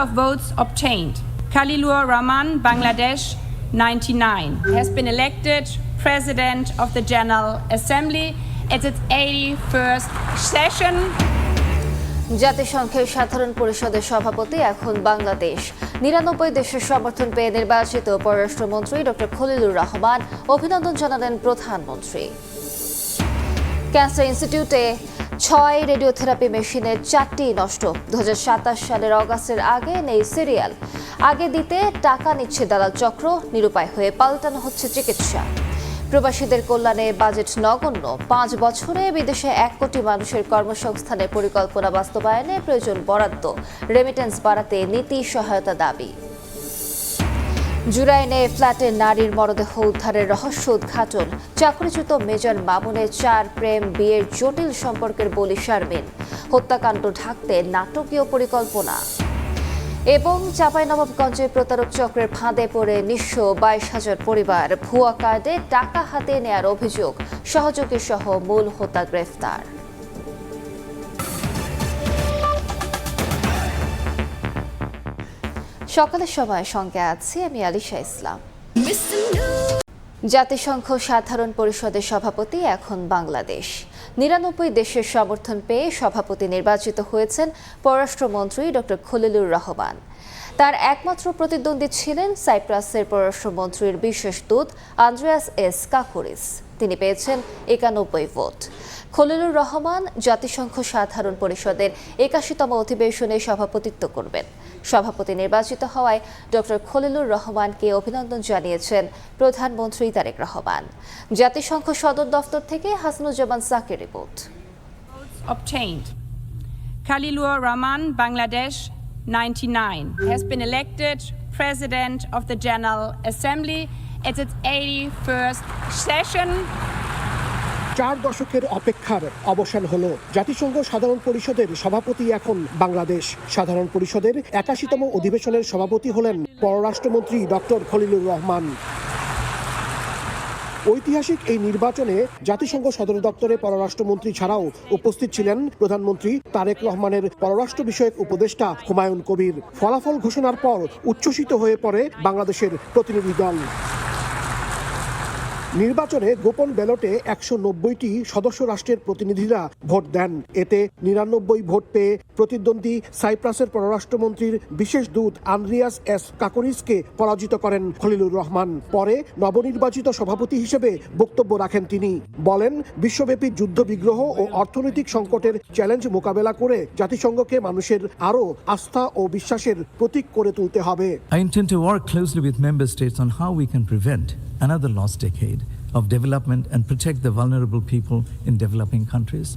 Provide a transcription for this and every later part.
of votes obtained. Khalilur Rahman, Bangladesh, 99, has been elected President of the General Assembly at its 81st session. জাতিসংঘের সাধারণ পরিষদের সভাপতি এখন বাংলাদেশ। 99 দেশের সমর্থন পেয়ে নির্বাচিত পররাষ্ট্রমন্ত্রী ডক্টর খলিলুর রহমান অভিনন্দন জানালেন প্রধানমন্ত্রী। ক্যান্সার ইনস্টিটিউটে 6 রেডিওথেরাপি মেশিনের 4টি নষ্ট। 2027 সালের অগাস্টের আগে নেই সিরিয়াল। আগে দিতে টাকা নিচ্ছে দালাল চক্র, নিরুপায় হয়ে পাল্টানো হচ্ছে চিকিৎসা। প্রবাসীদের কল্যাণে বাজেট নগণ্য। 5 বছরে বিদেশে 1 কোটি মানুষের কর্মসংস্থানের পরিকল্পনা বাস্তবায়নে প্রয়োজন বরাদ্দ। রেমিটেন্স বাড়াতে নীতি সহায়তা দাবি। জুরাইনে ফ্ল্যাটে নারীর মরদেহ উদ্ধারের রহস্য উদ্ঘাটন। চাকরিচ্যুত মেজর মামুনের 4 প্রেম বিয়ের জটিল সম্পর্কের বলি শারমিন। হত্যাকাণ্ড ঢাকতে নাটকীয় পরিকল্পনা। এবং চাঁপাইনবাবগঞ্জে প্রতারক চক্রের ফাঁদে পড়ে নিঃস্ব 22,000 পরিবার। ভুয়া কার্ডে টাকা হাতে নেয়ার অভিযোগ। সহযোগী সহ মূল হোতা গ্রেফতার। সকালের সময় সঙ্গে আছি আমি আলিশা ইসলাম। জাতিসংঘ সাধারণ পরিষদের সভাপতি এখন বাংলাদেশ। 99 দেশের সমর্থন পেয়ে সভাপতি নির্বাচিত হয়েছেন পররাষ্ট্রমন্ত্রী ডক্টর খলিলুর রহমান। তার একমাত্র প্রতিদ্বন্দ্বী ছিলেন সাইপ্রাসের পররাষ্ট্রমন্ত্রীর বিশেষ দূত আন্দ্রেয়াস এস কাকুরিস। তিনি পেয়েছেন 91 ভোট। খলিলুর রহমান জাতিসংঘ সাধারণ পরিষদের 81তম অধিবেশনে সভাপতিত্ব করবেন। সভাপতি নির্বাচিত হওয়ায় ডক্টর খলিলুর রহমানকে অভিনন্দন জানিয়েছেন প্রধানমন্ত্রী তারেক রহমান। জাতিসংঘ সদর দফতর থেকে Hasanuzzaman Shakir report. Obtained. Khalilur Rahman, Bangladesh, 99, has been elected President of the General Assembly at its 81st session. 4 দশকের অপেক্ষার অবসান হলো। জাতিসংঘ সাধারণ পরিষদের সভাপতি এখন বাংলাদেশ। সাধারণ পরিষদের 81তম অধিবেশনের সভাপতি হলেন পররাষ্ট্রমন্ত্রী ডক্টর খলিলুর রহমান। ঐতিহাসিক এই নির্বাচনে জাতিসংঘ সদর দপ্তরে পররাষ্ট্রমন্ত্রী ছাড়াও উপস্থিত ছিলেন প্রধানমন্ত্রী তারেক রহমানের পররাষ্ট্র বিষয়ক উপদেষ্টা হুমায়ুন কবির। ফলাফল ঘোষণার পর উচ্ছ্বসিত হয়ে পড়ে বাংলাদেশের প্রতিনিধি দল। নির্বাচনে গোপন ব্যালটে 190টি সদস্য রাষ্ট্রের প্রতিনিধিরা ভোট দেন। এতে 99 ভোট পেয়ে প্রতিদ্বন্দ্বী সাইপ্রাসের পররাষ্ট্রমন্ত্রীর বিশেষ দূত আন্দ্রিয়াস এস কাকুরিসকে পরাজিত করেন খলিলুর রহমান। পরে নবনির্বাচিত সভাপতি হিসেবে বক্তব্য রাখেন তিনি। বলেন, বিশ্বব্যাপী যুদ্ধবিগ্রহ ও অর্থনৈতিক সংকটের চ্যালেঞ্জ মোকাবেলা করে জাতিসংঘকে মানুষের আরও আস্থা ও বিশ্বাসের প্রতীক করে তুলতে হবে। I intend to work closely with member states on how we can prevent another lost decade of development and protect the vulnerable people in developing countries.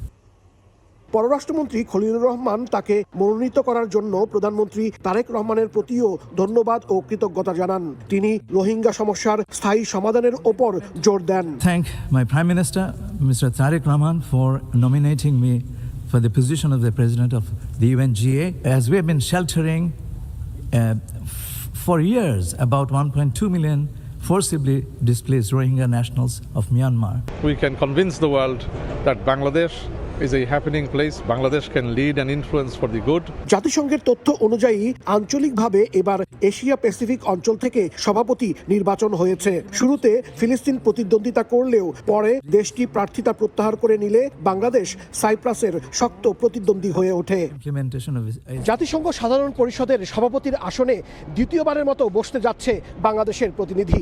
পররাষ্ট্রমন্ত্রী খলিলুর রহমান তাকে মনোনীত করার জন্য প্রধানমন্ত্রী তারেক রহমানের প্রতিও ধন্যবাদ ও কৃতজ্ঞতা জানান। তিনি রোহিঙ্গা সমস্যার স্থায়ী সমাধানের ওপর জোর দেন। Thank my Prime Minister, Mr. Tariq Rahman, for nominating me for the position of the President of the UNGA, as we have been sheltering for years about 1.2 million forcibly displaced Rohingya nationals of Myanmar. We can convince the world that Bangladesh is a happening place. Bangladesh can lead and influence for the good. জাতিসংঘের তথ্য অনুযায়ী আঞ্চলিকভাবে এবার Asia Pacific অঞ্চল থেকে সভাপতি নির্বাচন হয়েছে। শুরুতে ফিলিস্তিন প্রতিদ্বন্দ্বিতা করলেও পরে দেশটি প্রার্থিতা প্রত্যাহার করে নিলে বাংলাদেশ সাইপ্রাসের শক্ত প্রতিদ্বন্দ্বী হয়ে ওঠে। জাতিসংঘ সাধারণ পরিষদের সভাপতির আসনে দ্বিতীয়বারের মতো বসতে যাচ্ছে বাংলাদেশের প্রতিনিধি।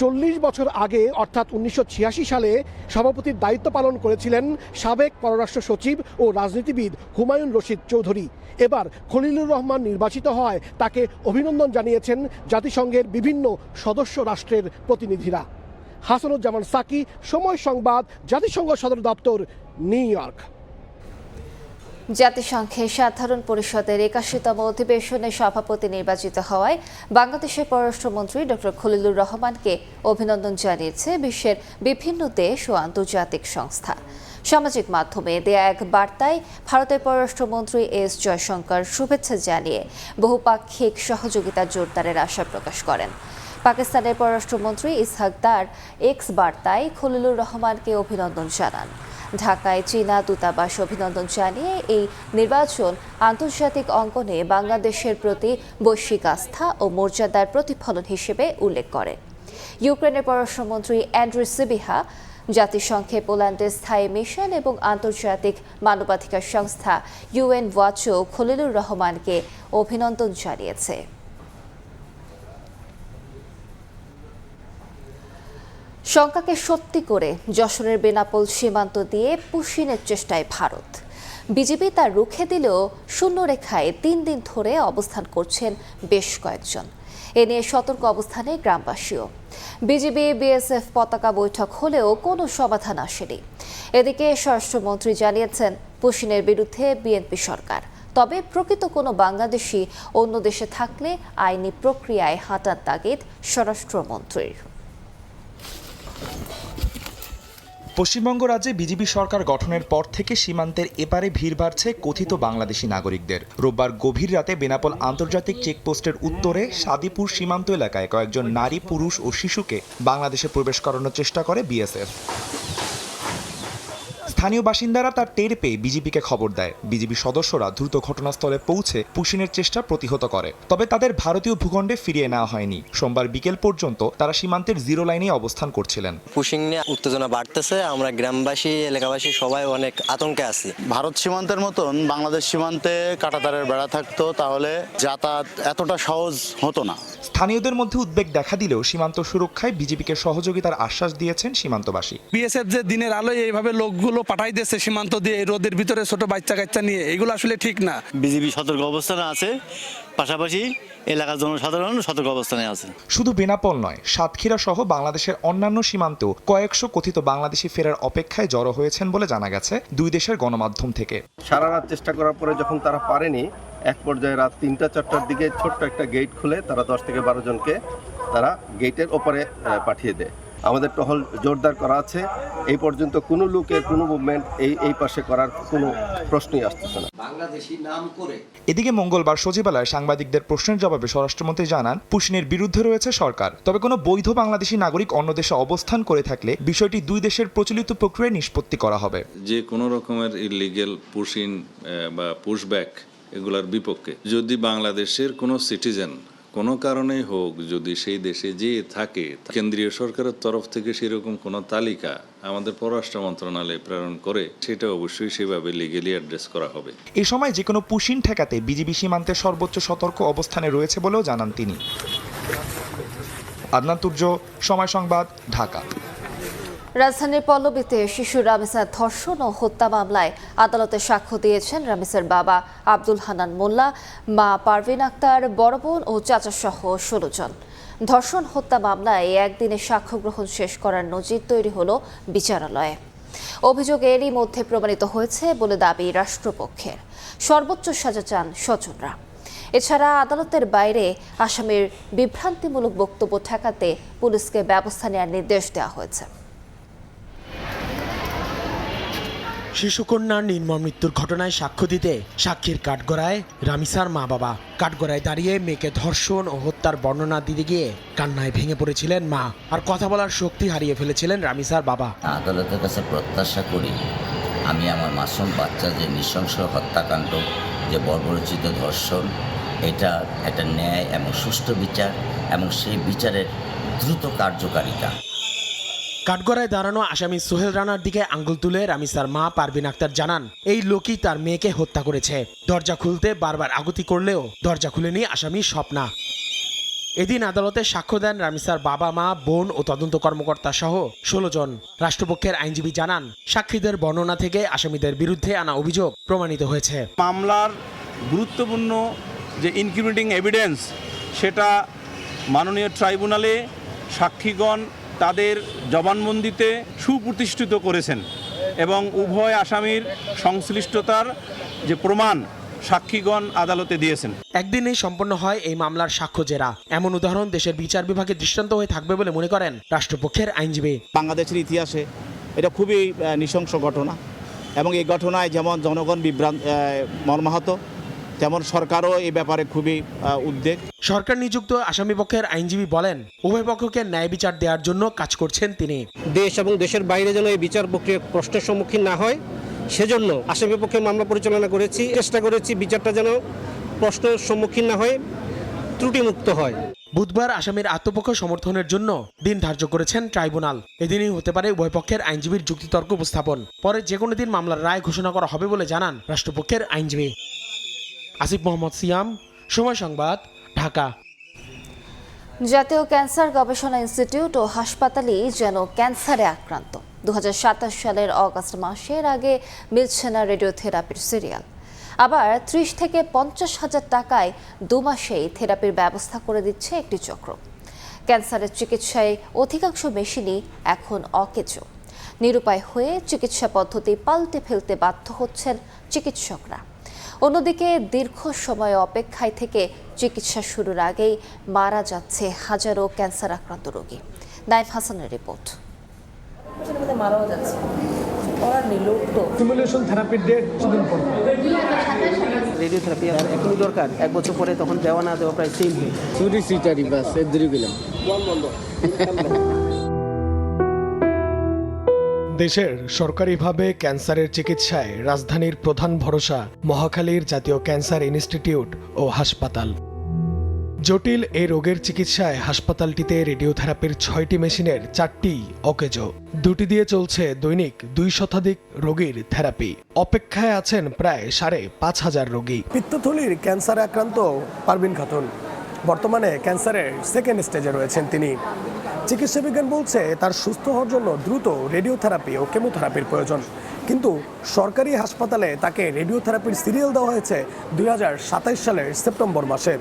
40 বছর আগে অর্থাৎ 1986 সালে সভাপতির দায়িত্ব পালন করেছিলেন সাবেক পররাষ্ট্র সচিব ও রাজনীতিবিদ হুমায়ুন রশিদ চৌধুরী। এবার খলিলুর রহমান নির্বাচিত হওয়ায় তাকে অভিনন্দন জানিয়েছেন জাতিসংঘের বিভিন্ন সদস্য রাষ্ট্রের প্রতিনিধিরা। হাসানুজ্জামান সাকি, সময় সংবাদ, জাতিসংঘ সদর দপ্তর, নিউ ইয়র্ক। জাতিসংঘের সাধারণ পরিষদের 81তম অধিবেশনে সভাপতি নির্বাচিত হওয়ায় বাংলাদেশের পররাষ্ট্রমন্ত্রী ডক্টর খলিলুর রহমানকে অভিনন্দন জানিয়েছে বিশ্বের বিভিন্ন দেশ ও আন্তর্জাতিক সংস্থা। সামাজিক মাধ্যমে দেয়া এক বার্তায় ভারতের পররাষ্ট্রমন্ত্রী এস জয়শঙ্কর শুভেচ্ছা জানিয়ে বহুপাক্ষিক সহযোগিতা জোরদারের আশা প্রকাশ করেন। পাকিস্তানের পররাষ্ট্রমন্ত্রী ইসহাক দার এক্স বার্তায় খলিলুর রহমানকে অভিনন্দন জানান। ঢাকায় চীনা দূতাবাস অভিনন্দন জানিয়ে এই নির্বাচন আন্তর্জাতিক অঙ্গনে বাংলাদেশের প্রতি বৈশ্বিক আস্থা ও মর্যাদার প্রতিফলন হিসেবে উল্লেখ করে। ইউক্রেনের পররাষ্ট্রমন্ত্রী অ্যান্ড্রি সিবিহা জাতিসংঘে পোল্যান্ডের স্থায়ী মিশন এবং আন্তর্জাতিক মানবাধিকার সংস্থা UN ওয়াচও খলিলুর রহমানকে অভিনন্দন জানিয়েছে। শঙ্কাকে সত্যি করে যশোরের বেনাপোল সীমান্ত দিয়ে পুশিনের চেষ্টায় ভারত। বিজিবি তা রুখে দিলেও শূন্যরেখায় 3 দিন ধরে অবস্থান করছেন বেশ কয়েকজন। এ নিয়ে সতর্ক অবস্থানে গ্রামবাসীও। বিজিবি বিএসএফ পতাকা বৈঠক হলেও কোনো সমাধান আসেনি। এদিকে স্বরাষ্ট্রমন্ত্রী জানিয়েছেন পুশিনের বিরুদ্ধে বিএনপি সরকার, তবে প্রকৃত কোনো বাংলাদেশি অন্য দেশে থাকলে আইনি প্রক্রিয়ায় হাঁটার তাগিদ স্বরাষ্ট্রমন্ত্রীর। পশ্চিমবঙ্গ রাজ্যে বিজেপি সরকার গঠনের পর থেকে সীমান্তের এপারে ভিড় বাড়ছে কথিত বাংলাদেশি নাগরিকদের। রোববার গভীর রাতে বেনাপোল আন্তর্জাতিক চেকপোস্টের উত্তরে সাদিপুর সীমান্ত এলাকায় কয়েকজন নারী, পুরুষ ও শিশুকে বাংলাদেশে প্রবেশ করানোর চেষ্টা করে বিএসএফ। স্থানীয় বাসিন্দারা তার টের পেয়ে বিজেপিকে খবর দেয়। বিজেপি সদস্যরা দ্রুত ঘটনাস্থলে পৌঁছে পুশিনের চেষ্টা প্রতিহত করে, তবে তাদের ভারতীয় ভূখণ্ডে ফিরিয়ে নেওয়া হয়নি। সোমবার বিকেল পর্যন্ত তারা সীমান্তের জিরো লাইনে অবস্থান করছিলেন। পুশিং নিয়ে উত্তেজনা বাড়তেছে, আমরা গ্রামবাসী এলাকাবাসী সবাই অনেক আতঙ্কে আছি। ভারত সীমান্তের মতন বাংলাদেশ সীমান্তে কাঁটাতারের বেড়া থাকতো তাহলে যাতায়াত এতটা সহজ হতো না। স্থানীয়দের মধ্যে উদ্বেগ দেখা দিলেও সীমান্ত সুরক্ষায় বিজেপিকে সহযোগিতার আশ্বাস দিয়েছেন সীমান্তবাসী। বিএসএফ যে দিনের আলোয় এইভাবে লোকগুলো পাঠাই দিয়েছে সীমান্ত দিয়ে রোদের ভিতরে ছোট বাচ্চা কাচ্চা নিয়ে, এগুলো আসলে ঠিক না। বিজেপি সতর্ক অবস্থানে আছে, পাশাপাশি এলাকার জনসাধারণ সতর্ক অবস্থানে আছে। শুধু বেনাপোল নয়, সাতক্ষীরা সহ বাংলাদেশের অন্যান্য সীমান্তেও কয়েকশো কথিত বাংলাদেশি ফেরার অপেক্ষায় জড়ো হয়েছেন বলে জানা গেছে দুই দেশের গণমাধ্যম থেকে। সারা রাত চেষ্টা করার পরে যখন তারা পারেনি, এক পর্যায়ে রাত 3টা-4টার দিকে ছোট্ট একটা গেট খুলে তারা 10 থেকে 12 জনকে তারা গেটের ওপারে পাঠিয়ে দেয়। আমাদের টহল জোরদার করা আছে। এই পর্যন্ত কোনো লোকের কোনো মুভমেন্ট এই পাশে করার কোনো প্রশ্নই আসতেছে না। বাংলাদেশি নাম করে। এদিকে মঙ্গলবার সচিবালয়ে সাংবাদিকদের প্রশ্নের জবাবে স্বরাষ্ট্রমন্ত্রী জানান, পুশিনের বিরুদ্ধে রয়েছে সরকার, তবে কোনো বৈধ বাংলাদেশি নাগরিক অন্য দেশে অবস্থান করে থাকলে বিষয়টি দুই দেশের প্রচলিত প্রক্রিয়ায় নিষ্পত্তি করা হবে। যে কোনো রকমের ইলিগেল পুশিন বা পুশব্যাক এগুলোর বিপক্ষে যদি বাংলাদেশের কোনো সিটিজেন কোনো কারণেই হোক যদি সেই দেশে যেয়ে থাকে, কেন্দ্রীয় সরকারের তরফ থেকে সেরকম কোনো তালিকা আমাদের পররাষ্ট্র মন্ত্রণালয়ে প্রেরণ করে সেটা অবশ্যই সেভাবে লিগেলি অ্যাড্রেস করা হবে। এই সময় যে কোনো পুশিন ঠেকাতে বিজিবি সীমান্তে সর্বোচ্চ সতর্ক অবস্থানে রয়েছে বলেও জানান তিনি। আদনান তুর্য, সময় সংবাদ, ঢাকা। রাজধানীর পল্লবীতে শিশু রামিসার ধর্ষণ ও হত্যা মামলায় আদালতে সাক্ষ্য দিয়েছেন রামিসার বাবা আব্দুল হান্নান মোল্লা, মা পারভিন আক্তার, বড় বোন ও চাচা সহ 16 জন। ধর্ষণ হত্যা মামলায় একদিনে সাক্ষ্য গ্রহণ শেষ করার নজির তৈরি হলো বিচারালয়ে। অভিযোগ এরই মধ্যে প্রমাণিত হয়েছে বলে দাবি রাষ্ট্রপক্ষের। সর্বোচ্চ সাজা চান স্বজনরা। এছাড়া আদালতের বাইরে আসামির বিভ্রান্তিমূলক বক্তব্য ঠেকাতে পুলিশকে ব্যবস্থা নেওয়ার নির্দেশ দেওয়া হয়েছে। শিশুকন্যার নির্মম মৃত্যুর ঘটনায় সাক্ষ্য দিতে সাক্ষীর কাঠগড়ায় রামিসার মা বাবা। কাঠগড়ায় দাঁড়িয়ে মেয়েকে ধর্ষণ ও হত্যার বর্ণনা দিতে গিয়ে কান্নায় ভেঙে পড়েছিলেন মা, আর কথা বলার শক্তি হারিয়ে ফেলেছিলেন রামিসার বাবা। আদালতের কাছে প্রত্যাশা করি আমি আমার মাসুম বাচ্চা যে নৃশংস হত্যাকাণ্ড, যে বর্বরচিত ধর্ষণ, এটা একটা ন্যায় এবং সুষ্ঠু বিচার এবং সেই বিচারের দ্রুত কার্যকারিতা। কাঠগড়ায় দাঁড়ানো আসামি সোহেল রানার দিকে আঙ্গুল তুলে রামিসার মা পারভিন আক্তার জানান, এই লোকই তার মেয়েকে হত্যা করেছে। দরজা খুলতে বারবার আগুতি করলেও দরজা খুলেনি আসামি স্বপ্না। এদিন আদালতে সাক্ষ্য দেন রামিসার বাবা, মা, বোন ও তদন্ত কর্মকর্তা সহ 16 জন। রাষ্ট্রপক্ষের আইনজীবী জানান, সাক্ষীদের বর্ণনা থেকে আসামিদের বিরুদ্ধে আনা অভিযোগ প্রমাণিত হয়েছে। মামলার গুরুত্বপূর্ণ যে ইনক্রিমিনেটিং এভিডেন্স সেটা মাননীয় ট্রাইব্যুনালে সাক্ষীগণ তাদের জবানবন্দিতে সুপ্রতিষ্ঠিত করেছেন এবং উভয় আসামির সংশ্লিষ্টতার যে প্রমাণ সাক্ষীগণ আদালতে দিয়েছেন। একদিনেই সম্পন্ন হয় এই মামলার সাক্ষ্য জেরা। এমন উদাহরণ দেশের বিচার বিভাগে দৃষ্টান্ত হয়ে থাকবে বলে মনে করেন রাষ্ট্রপক্ষের আইনজীবী। বাংলাদেশের ইতিহাসে এটা খুবই নৃশংস ঘটনা এবং এই ঘটনায় যেমন জনগণ মর্মাহত, তেমন সরকারও এই ব্যাপারে খুবই উদ্বেগ। সরকার নিযুক্ত আসামিপক্ষের আইনজীবী বলেন, উভয় পক্ষকে ন্যায় বিচার দেওয়ার জন্য কাজ করছেন তিনি। দেশ এবং দেশের বাইরে যেন এই বিচার প্রক্রিয়া প্রশ্নের সম্মুখীন না হয়, সেজন্য আসামিপক্ষে মামলা পরিচালনা করেছি, চেষ্টা করেছি বিচারটা যেন প্রশ্নের সম্মুখীন না হয়, ত্রুটিমুক্ত হয়। বুধবার আসামির আত্মপক্ষ সমর্থনের জন্য দিন ধার্য করেছেন ট্রাইব্যুনাল। এদিনই হতে পারে উভয় পক্ষের আইনজীবীর যুক্তিতর্ক উপস্থাপন। পরে যে কোনো দিন মামলার রায় ঘোষণা করা হবে বলে জানান রাষ্ট্রপক্ষের আইনজীবী। আসিফ মোহাম্মদ সিয়াম, সময় সংবাদ, ঢাকা। জাতীয় ক্যান্সার গবেষণা ইনস্টিটিউট ও হাসপাতালই যেন ক্যান্সারে আক্রান্ত। 2027 সালের অগাস্ট মাসের আগে মিলছে না রেডিওথেরাপির সিরিয়াল। আবার 30 থেকে 50 হাজার টাকায় 2 মাসেই থেরাপির ব্যবস্থা করে দিচ্ছে একটি চক্র। ক্যান্সারের চিকিৎসায় অধিকাংশ মেশিনই এখন অকেজো। নিরুপায় হয়ে চিকিৎসা পদ্ধতি পাল্টে ফেলতে বাধ্য হচ্ছেন চিকিৎসকরা। অন্যদিকে দীর্ঘ সময় অপেক্ষায় থেকে চিকিৎসা শুরুর আগেই মারা যাচ্ছে হাজারো ক্যান্সার আক্রান্ত রোগী। নাইফ হাসানের রিপোর্ট। মারাও যাচ্ছে, রেডিওথেরাপি আর এখনই দরকার, 1 বছর পরে তখন দেওয়া না দেওয়া প্রায় সেম হয়। দেশের সরকারিভাবে ক্যান্সারের চিকিৎসায় রাজধানীর প্রধান ভরসা মহাখালীর জাতীয় ক্যান্সার ইনস্টিটিউট ও হাসপাতাল। জটিল এই রোগের চিকিৎসায় হাসপাতালটিতে রেডিওথেরাপির 6টি মেশিনের 4টিই অকেজো। 2টি দিয়ে চলছে দৈনিক 2 শতাধিক রোগীর থেরাপি। অপেক্ষায় আছেন প্রায় 5,500 রোগী। পিত্তথলির ক্যান্সারে আক্রান্ত পারভিন খাতুন বর্তমানে ক্যান্সারের সেকেন্ড স্টেজে রয়েছেন তিনি। চিকিৎসা বিজ্ঞান বলছে তার সুস্থ হওয়ার জন্য দ্রুত রেডিওথেরাপি ও কেমোথেরাপির প্রয়োজন, কিন্তু সরকারি হাসপাতালে তাকে রেডিওথেরাপির সিরিয়াল দেওয়া হয়েছে 2027 সালের সেপ্টেম্বর মাসে।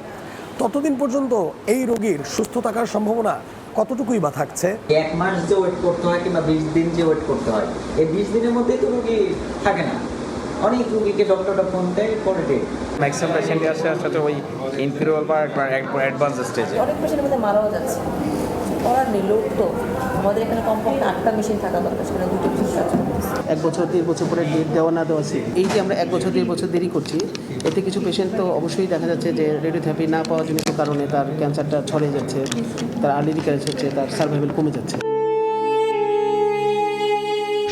ততদিন পর্যন্ত এই রোগীর সুস্থ থাকার সম্ভাবনা কতটুকুই বা থাকছে? 1 মাস যে ওয়েট করতে হয় কিংবা 20 দিন যে ওয়েট করতে হয়, এই 20 দিনের মধ্যেই তো রোগী থাকে না। অনেক রোগীকে ডক্টরটা ফোন দেয় পরে ডেট। ম্যাক্সিমাম পেশেন্টই আসে আসলে ওই ইনফিরিয়র বা অ্যাডভান্স স্টেজে। অনেক পেশেন্টের মধ্যে মারাও যাচ্ছে। করার নেই, লোক তো আমাদের এখানে কমপক্ষে 8টা মেশিন থাকা দরকার, সেখানে 2টি মেশিন কাজ করতেছে। 1 বছর 1.5 বছর পরে ডেট দেওয়া না দেওয়া আছে। এই যে আমরা 1 বছর 1.5 বছর দেরি করছি, এতে কিছু পেশেন্ট তো অবশ্যই দেখা যাচ্ছে যে রেডিওথেরাপি না পাওয়ার জনিত কারণে তার ক্যান্সারটা ছড়িয়ে যাচ্ছে, তার আর্লি রিকারেন্স হচ্ছে, তার সার্ভাইভাল কমে যাচ্ছে।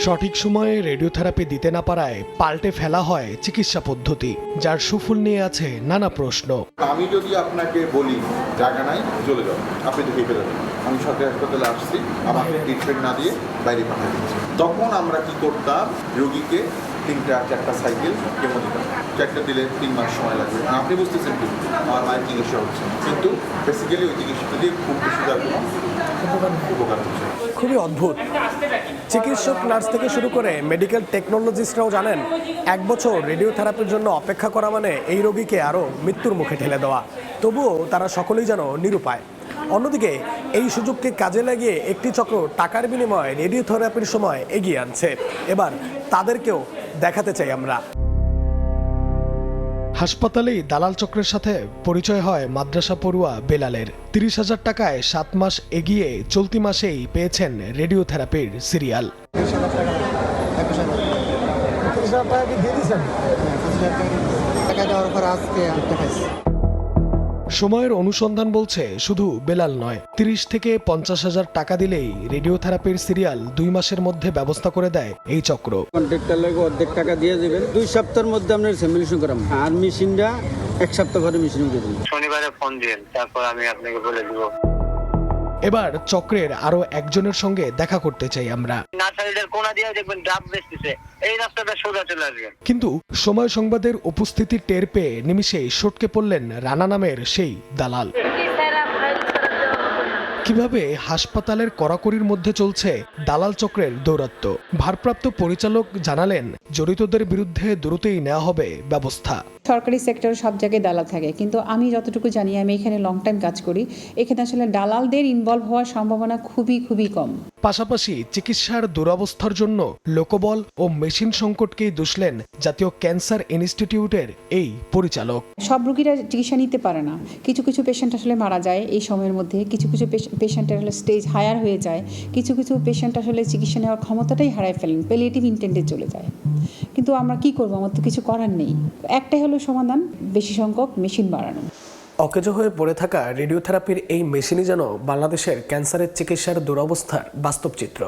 সঠিক সময়ে রেডিওথেরাপি দিতে না পারায় পাল্টে ফেলা হয় চিকিৎসা পদ্ধতি, যার সুফল নিয়ে আছে নানা প্রশ্ন। আমি যদি আপনাকে বলি জায়গা নাই চলে যাও, আপনি তো খেপে যাবেন। আমি সরকারি হাসপাতালে আসছি, আমাকে ট্রিটমেন্ট না দিয়ে বাইরে পাঠিয়ে দিচ্ছি। তখন আমরা কি করতাম, রোগীকে 3-4টা সাইকেল কেমো দিতাম। 4টা দিলে 3 মাস সময় লাগবে। আপনি বুঝতেছেন কি আমার মায়ের চিকিৎসা হচ্ছে, কিন্তু বেসিক্যালি ওই চিকিৎসাটা দিয়ে খুব বেশি তার কোনো উপকার হচ্ছে। খুবই অদ্ভুত। চিকিৎসক, নার্স থেকে শুরু করে মেডিকেল টেকনোলজিস্টরাও জানেন 1 বছর রেডিওথেরাপির জন্য অপেক্ষা করা মানে এই রোগীকে আরও মৃত্যুর মুখে ঠেলে দেওয়া। তবুও তারা সকলেই যেন নিরুপায়। অন্যদিকে এই সুযোগকে কাজে লাগিয়ে একটি চক্র টাকার বিনিময়ে রেডিওথেরাপির সময় এগিয়ে আনছে। এবার তাদেরকেও দেখাতে চাই আমরা। হাসপাতালেই দালাল চক্রের সাথে পরিচয় হয় মাদ্রাসা পড়ুয়া বেলালের। 30,000 টাকায় 7 মাস এগিয়ে চলতি মাসেই পেয়েছেন রেডিওথেরাপির সিরিয়াল। সময়ের অনুসন্ধান বলছে শুধু বেলাল নয়, 30 থেকে 50,000 টাকা দিলেই রেডিওথেরাপির সিরিয়াল 2 মাসের মধ্যে ব্যবস্থা করে দেয় এই চক্র। কন্ট্রাক্টর লাগে অর্ধেক টাকা দিয়ে দেবেন, 2 সপ্তাহের মধ্যে আপনার সিমুলেশন করাম, আর মেশিনটা 1 সপ্তাহ পরে মেশিন দিয়ে দেবেন। শনিবারে ফোন দিন, তারপর আমি আপনাকে বলে দিব। এবার চক্রের আরো একজনের সঙ্গে দেখা করতে চাই আমরা। কিন্তু সময় সংবাদের উপস্থিতি টের পেয়ে নিমিষেই সটকে পড়লেন রানা নামের সেই দালাল। কিভাবে হাসপাতালের কড়াকড়ির মধ্যে চলছে দালাল চক্রের দৌরাত্ম্য। ভারপ্রাপ্ত পরিচালক জানালেন, জড়িতদের বিরুদ্ধে দ্রুতই নেওয়া হবে ব্যবস্থা। সরকারি সেক্টরে সব জায়গায় দালাল থাকে, কিন্তু আমি যতটুকু জানি, আমি এখানে লং টাইম কাজ করি, এখানে আসলে দালালদের ইনভলভ হওয়ার সম্ভাবনা খুবই কম। পাশাপাশি চিকিৎসার দুরবস্থার জন্য লোকবল ও মেশিন সংকটকেই দুষলেন জাতীয় ক্যান্সার ইনস্টিটিউটের এই পরিচালক। সব রোগীরা চিকিৎসা নিতে পারে না, কিছু পেশেন্ট আসলে মারা যায় এই সময়ের মধ্যে, কিছু পেশেন্টের আসলে স্টেজ হায়ার হয়ে যায়, কিছু পেশেন্ট আসলে চিকিৎসা নেওয়ার ক্ষমতাটাই হারায় ফেলেন, প্যালিয়েটিভ ইন্টেন্টে চলে যায়। কিন্তু আমরা কি করবো, আমার তো কিছু করার নেই। একটাই হলো সমাধান, বেশি সংখ্যক মেশিন বাড়ানো। অকেজো হয়ে পড়ে থাকা রেডিওথেরাপির এই মেশিনই যেন বাংলাদেশের ক্যান্সারের চিকিৎসার দুরবস্থার বাস্তব চিত্র।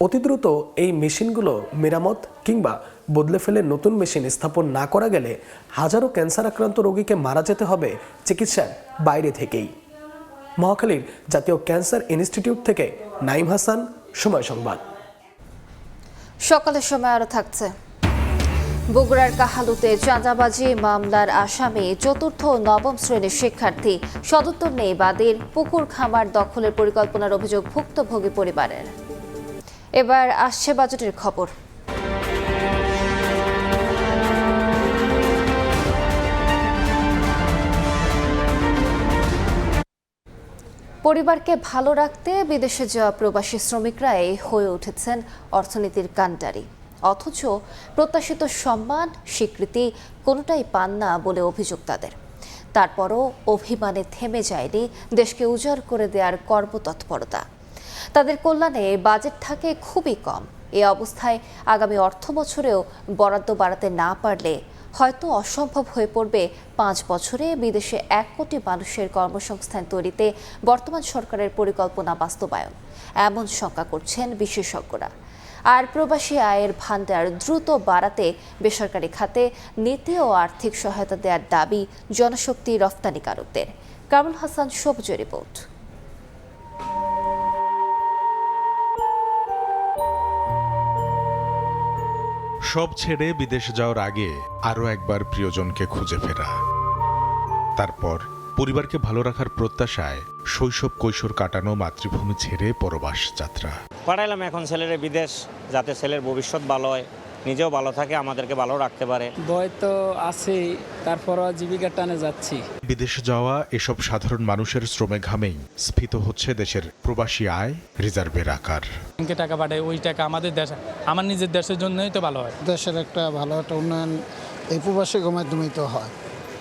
অতি দ্রুত এই মেশিনগুলো মেরামত কিংবা বদলে ফেলে নতুন মেশিন স্থাপন না করা গেলে হাজারো ক্যান্সার আক্রান্ত রোগীকে মারা যেতে হবে চিকিৎসার বাইরে থেকেই। মহাখালীর জাতীয় ক্যান্সার ইনস্টিটিউট থেকে নাইম হাসান, সময় সংবাদ। সকালের সময় আরো থাকছে। বগুড়ার কাহালুতে চাঁদাবাজি মামলার আসামি চতুর্থ ও নবম শ্রেণীর শিক্ষার্থী সদুত্তর নেই বাদীর পুকুর খামার দখলের পরিকল্পনার অভিযোগ ভুক্তভোগী পরিবারের। এবার আসছে বাজেটের খবর। পরিবারকে ভালো রাখতে বিদেশে যাওয়া প্রবাসী শ্রমিকরাই হয়ে উঠেছেন অর্থনীতির কাণ্ডারি, অথচ প্রত্যাশিত সম্মান স্বীকৃতি কোনোটাই পান না বলে অভিযোগ তাদের। তারপরও অভিমানে থেমে যায়নি দেশকে উজাড় করে দেওয়ার কর্মতৎপরতা। তাদের কল্যাণে বাজেট থাকে খুবই কম। এ অবস্থায় আগামী অর্থ বছরেও বরাদ্দ বাড়াতে না পারলে হয়তো অসম্ভব হয়ে পড়বে 5 বছরে বিদেশে 1 কোটি মানুষের কর্মসংস্থান তৈরিতে বর্তমান সরকারের পরিকল্পনা বাস্তবায়ন, এমন শঙ্কা করছেন বিশেষজ্ঞরা। আর প্রবাসী আয়ের ভান্ডার দ্রুত বাড়াতে বেসরকারি খাতে নীতি ও আর্থিক সহায়তা দেওয়ার দাবি জনশক্তি রফতানিকারকদের। কামরুল হাসান সবুজের রিপোর্ট। সব ছেড়ে বিদেশ যাওয়ার আগে আরও একবার প্রিয়জনকে খুঁজে ফেরা, তারপর পরিবারকে ভালো রাখার প্রত্যাশায় শৈশব কৈশোর কাটানো মাতৃভূমি ছেড়ে পরবাস যাত্রা। পাঠাইলাম এখন ছেলের বিদেশ, যাতে ছেলের ভবিষ্যৎ ভালো হয়, নিজেও ভালো থাকে, আমাদেরকে ভালো রাখতে পারে। ভয় তো আছেই, তারপরও জীবিকার টানে যাচ্ছি। বিদেশে যাওয়া এসব সাধারণ মানুষের শ্রমে ঘামেই স্ফীত হচ্ছে দেশের প্রবাসী আয় রিজার্ভের আকার। ব্যাংকে টাকা পাঠায়, ওই টাকা আমাদের দেশ, আমার নিজের দেশের জন্যই তো ভালো হয়। দেশের একটা ভালো একটা উন্নয়ন এই প্রবাসীর মাধ্যমেই তো হয়,